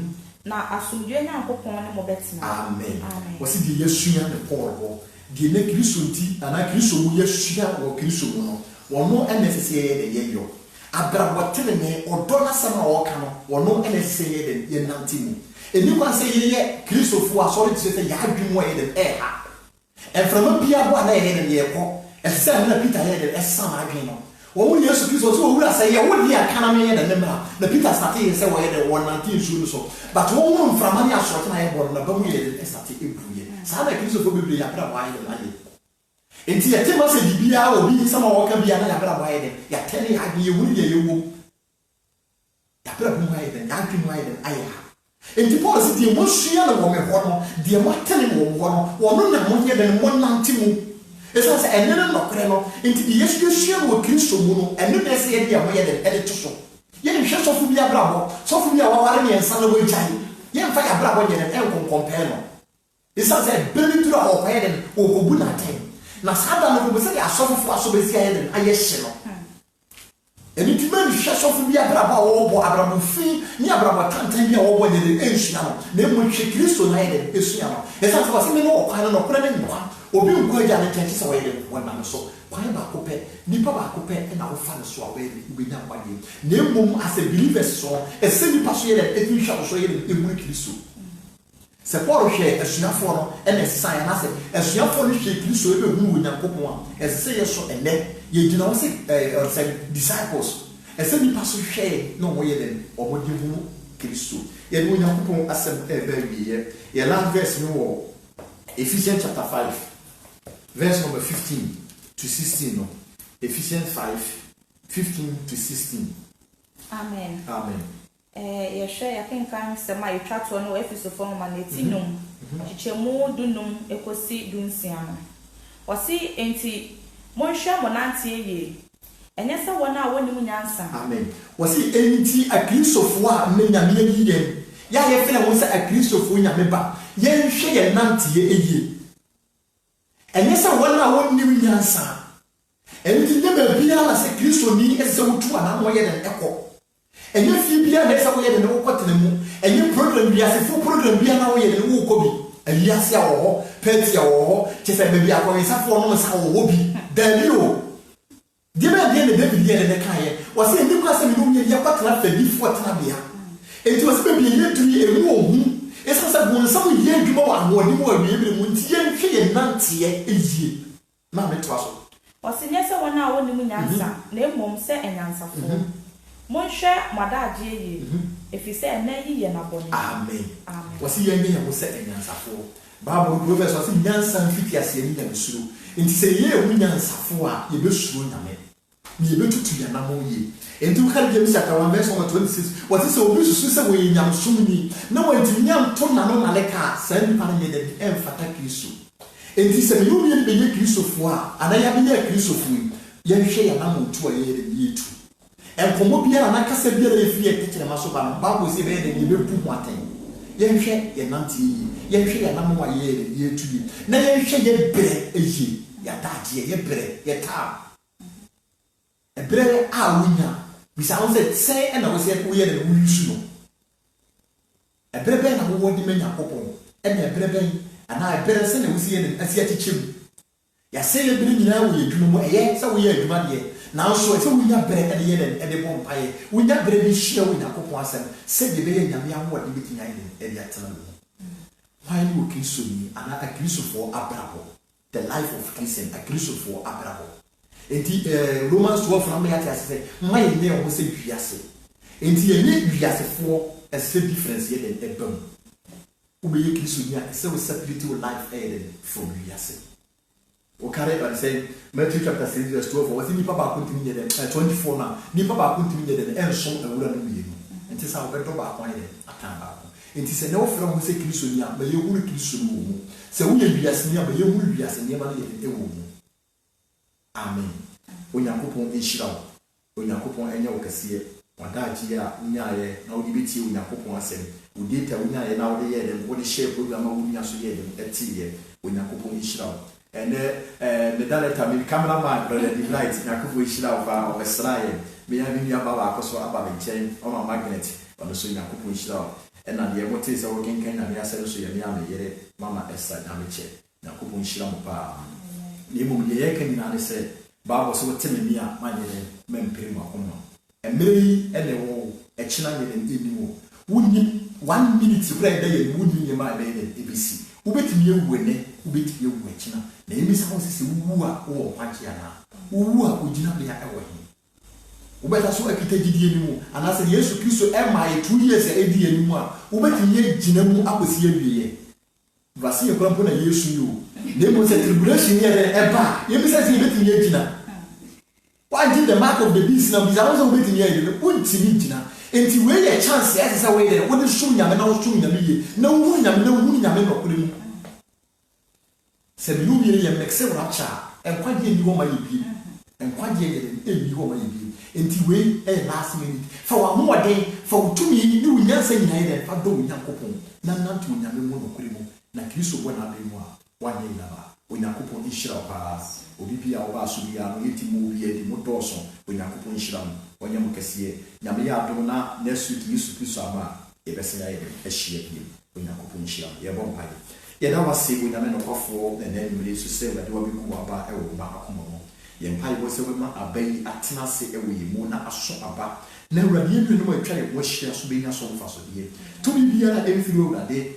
Now, as soon as you are upon more better. Amen. Was it the Yeshua and the poor? The neck Christi and I Christo Yeshua or Christo, or no unnecessary than Yayo. Abra what telling me or dollar summer or cano, or no unnecessary than Yanantini. And you can say, yeah, Christo for a solid city, you have been way than air. And from a Pia one head in the airport, as Sam Peter headed as some Agino. When we used to Christo, who will say, I would be a caname and a member. The Peter started and said, I had 119 shoes so. But one from Mania short and I born a bummy and started improving. Some Christo will be a better wine than money. And see, a timber said, Bia or be some or can be another wine. You're telling I be a wood, you Yabraham wine and Yakin wine and I have. And the policy, the most sheer woman, the Martin one, or no more than 119. As I said, and then not creno, into the Yeshua will Christo Mono, and then say the way than editor. Yen just of Bia Bravo, so for your army and son of a child. Yen fire Bravo and Elcom companion. It's as a building to our head or Bunate. Now, Sada will say, I suffer for us with head and I yes. And it may just of Bia Bravo or Abraham Fee, near Bravo Tantan or when the ancient, name which Christo Night is Yano. As I was in all kind of planning one. Obi nkwa ja ne tense away dem wona so kwan ba kope nipa ba kope na wo fa ne so away we nya kwade na mmom as a believers so e se nipa so ye dem efi hwa so ye dem emu Kristo se Paul hwe asuafo no na esan na se asuafo no hwe Kristo e be hu Nyankopon a e se ye so ene ye gina wo se disciples e se nipa so hwe no wo ye dem omodi hu Kristo ye no Nyankopon asem e ba wie ye last verse no wo Ephesians chapter 5 verse number 15 to 16. No? Ephesians 5, 15 to 16. Amen. Amen. Yeshua, I think I'm semi chat on no episode from Manetinum. Chichemu dunum ekosi dunsiano. Wasi enti Monsha Monanti ye. And yes, I want to win answer. Amen. Wasi enti a Christ of war, Nina Yen. Ya ye feel once a Christ of Winya Meba. Yen share Nanti ye. And yes, I want to win answer. And it never be as a Christo ni as a two and I'm way than echo. And if you be as a way than what to the moon, and your program be as a full program be an hour and Wukobi, and Yasia or Petia or just a baby, I was a form of our hobby. Then you. The man the David here in the Kaya was in the class of Yapatla before Tabia. It was maybe yet to be a room. It's as a one some year more and more be able to see and Nancy a year. Mamma Twassel. Was in yes, 1 hour when answer, name mom say and answer for. Monsieur, Madame G. If you say a nay, and a bonnet. Amen. Was he any who said and answer for? Bible Proverbs was in Yansan Fitias in the Sue. And say, ye, we answer for ye be soon. Ye be to Yanamo ye. And to have James at our verse 26, what is so Susa way in Yamsuni? No one to Yam Tona no Maleka, send Panamated and Fatakisu. And this is a union be a Christ of war, and I have been a Christ of win. Yen share an to a year too. And for Mobia and I can say, if you take a masoban, Babu is evaded and you put one thing. Yen share a nanti, yen share a number year to you. Now yen share your bread a year, your dad, your bread, your tar. A bread, our winner. We sounded say, and I was yet weird and we used to know. A bread and a woman, a couple, and a bread. And I better send a see and as yet him. ya say le bring nyina wo yedwuma mu eye say wo ye adwuma de na so say wo nya brɛ de ye de de bɔ mpae wo nya brɛ bi hia wo Yakobon asɛm say de be ye nyame awo de betinya ye de atena mu why you Kristo ni ana a Kristo for abrabo the life of Christian a Kristo for abrabo enti Romans 12 na me ya tia say mai ne o say wiase enti ye ne wiase for a difference ye de ebam ubeye Kristo ni a say we separate your life from wiase. Okay, but say Matthew chapter 6 verse 12 was in Papa continue them 24 now. Ni Papa continue them and some a wooden me. And this how better back one at time back. It is a no from say Kristo ni a but you will Kristo mu. Say we be as near but you will be as near a woman. Amen. Onyankopon enhyira wo. Onyankopon enya wo kase. Wadaji ya nyaye na odi beti Onyankopon asem. Odi ta nyaye na odi ye dem odi share program a wo nya so ye dem etiye. Onyankopon enhyira wo. And the director, the cameraman, brother, the light, Yakobon enhyira wo fa obesraye. Me ya ni aba akoso aba me chen on my magnet. Ono so Yakobon enhyira wo. And na de emote se wo kenkan na me asere so ye me am yere mama Esther na me che. Yakobon enhyira mo pa. Ni mo de ye kan na ne se Bible so temeni a manyere mempere mo akoma. Emiri ene wo echina nyere ndi wo. Wunni 1 minute kura ida ye wunni ye ma be ABC. Ubetimi ewu ene, ubetimi ewu echina. Na emisa ho sisi wu a wo kwachi ana. Wu a ogina be ya ewo hi. Ubeta so akita gidie ni mu. Anase Yesu Kristo e ma 2 years edi eni mu a, ubetimi ye gina mu akosi awiye. Vasi ye krampo na Yesu yo. Na mo se tribulation ye eba. Ye bisa se ubetimi ye gina. Why did the mark of the beast now? Because I was waiting here. Untimi gina. Enti we ye chance as say we there. What is show nyame na show nyame ye. Na wu nyame no kure mu. Se bi wu ye mexe rapture. Enkwade ni wo ma ye bi. Enkwade ye ni wo ma ye bi. Enti we last minute. For wa mo den, for tumi ni wu nyansa nyina ye fa do Onyankopon. Na nantu nyame mu no kure mu. Na Kristo bo na be mu a wa nye na ba. Onyankopon enhyira pa. Obi bia wo ba so bia no yeti mu bia di mo doso. Onyankopon enhyira mu. Onye mo kese nyame ya adom na next week Yesu Kristo ama ebese ya yebe ehia bi Onyankopon enhyira ye bo mpae ye da wase nyame no kofo na na mmiri so se wade wa bi ku aba e wo ba akoma mo ye mpae bo se we ma abai atena se e wo ye mu na aso aba na awurade ye no ma atwa ye wo hia so be nya so mfa so die to bi bia na emfiri awurade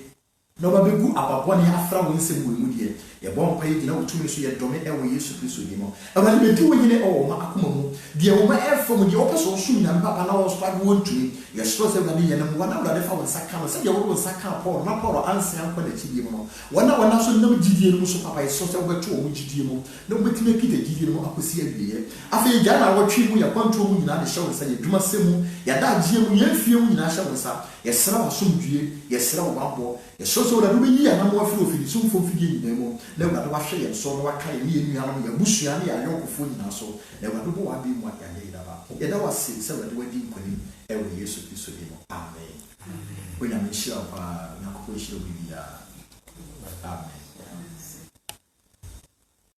na ba begu ababone afra wo nsem wo mu die ye bo mpae gina wotumi so ye dome e wo Yesu Kristo di mo awurade be tu wo nyine o ma akoma mu die wo ma efo mu die opeso so nyame papa na wo so wo ntumi ye so se wurade ye na mu wana awurade fa wo nsaka no se ye wo nsaka Paul na Paul anse anko na chidie mu no wana so nam gidie mu so papa ye so se wo beto wo gidie mu na wo betime kita gidie mu akosi abiye afi ja na wo twi mu ya kwanto mu nyina de hye se ye dwuma semu ya da gie mu ye fie mu nyina hye wo sa ye sra wo somdue ye sra wo babo ye so wurade be yi ya na mo afiri ofiri so mfo fidie nyina mu na wurade wa hye ye so no wa kai ni enuanom ya busua ne ya yonkofo nyina so na wurade bo wa bi mu ya ye daba ye da wa se wurade wa di nkoni e wo Yesu Kristo di mo amen. Amen. When I'm sure of Yakobon enhyira wo bia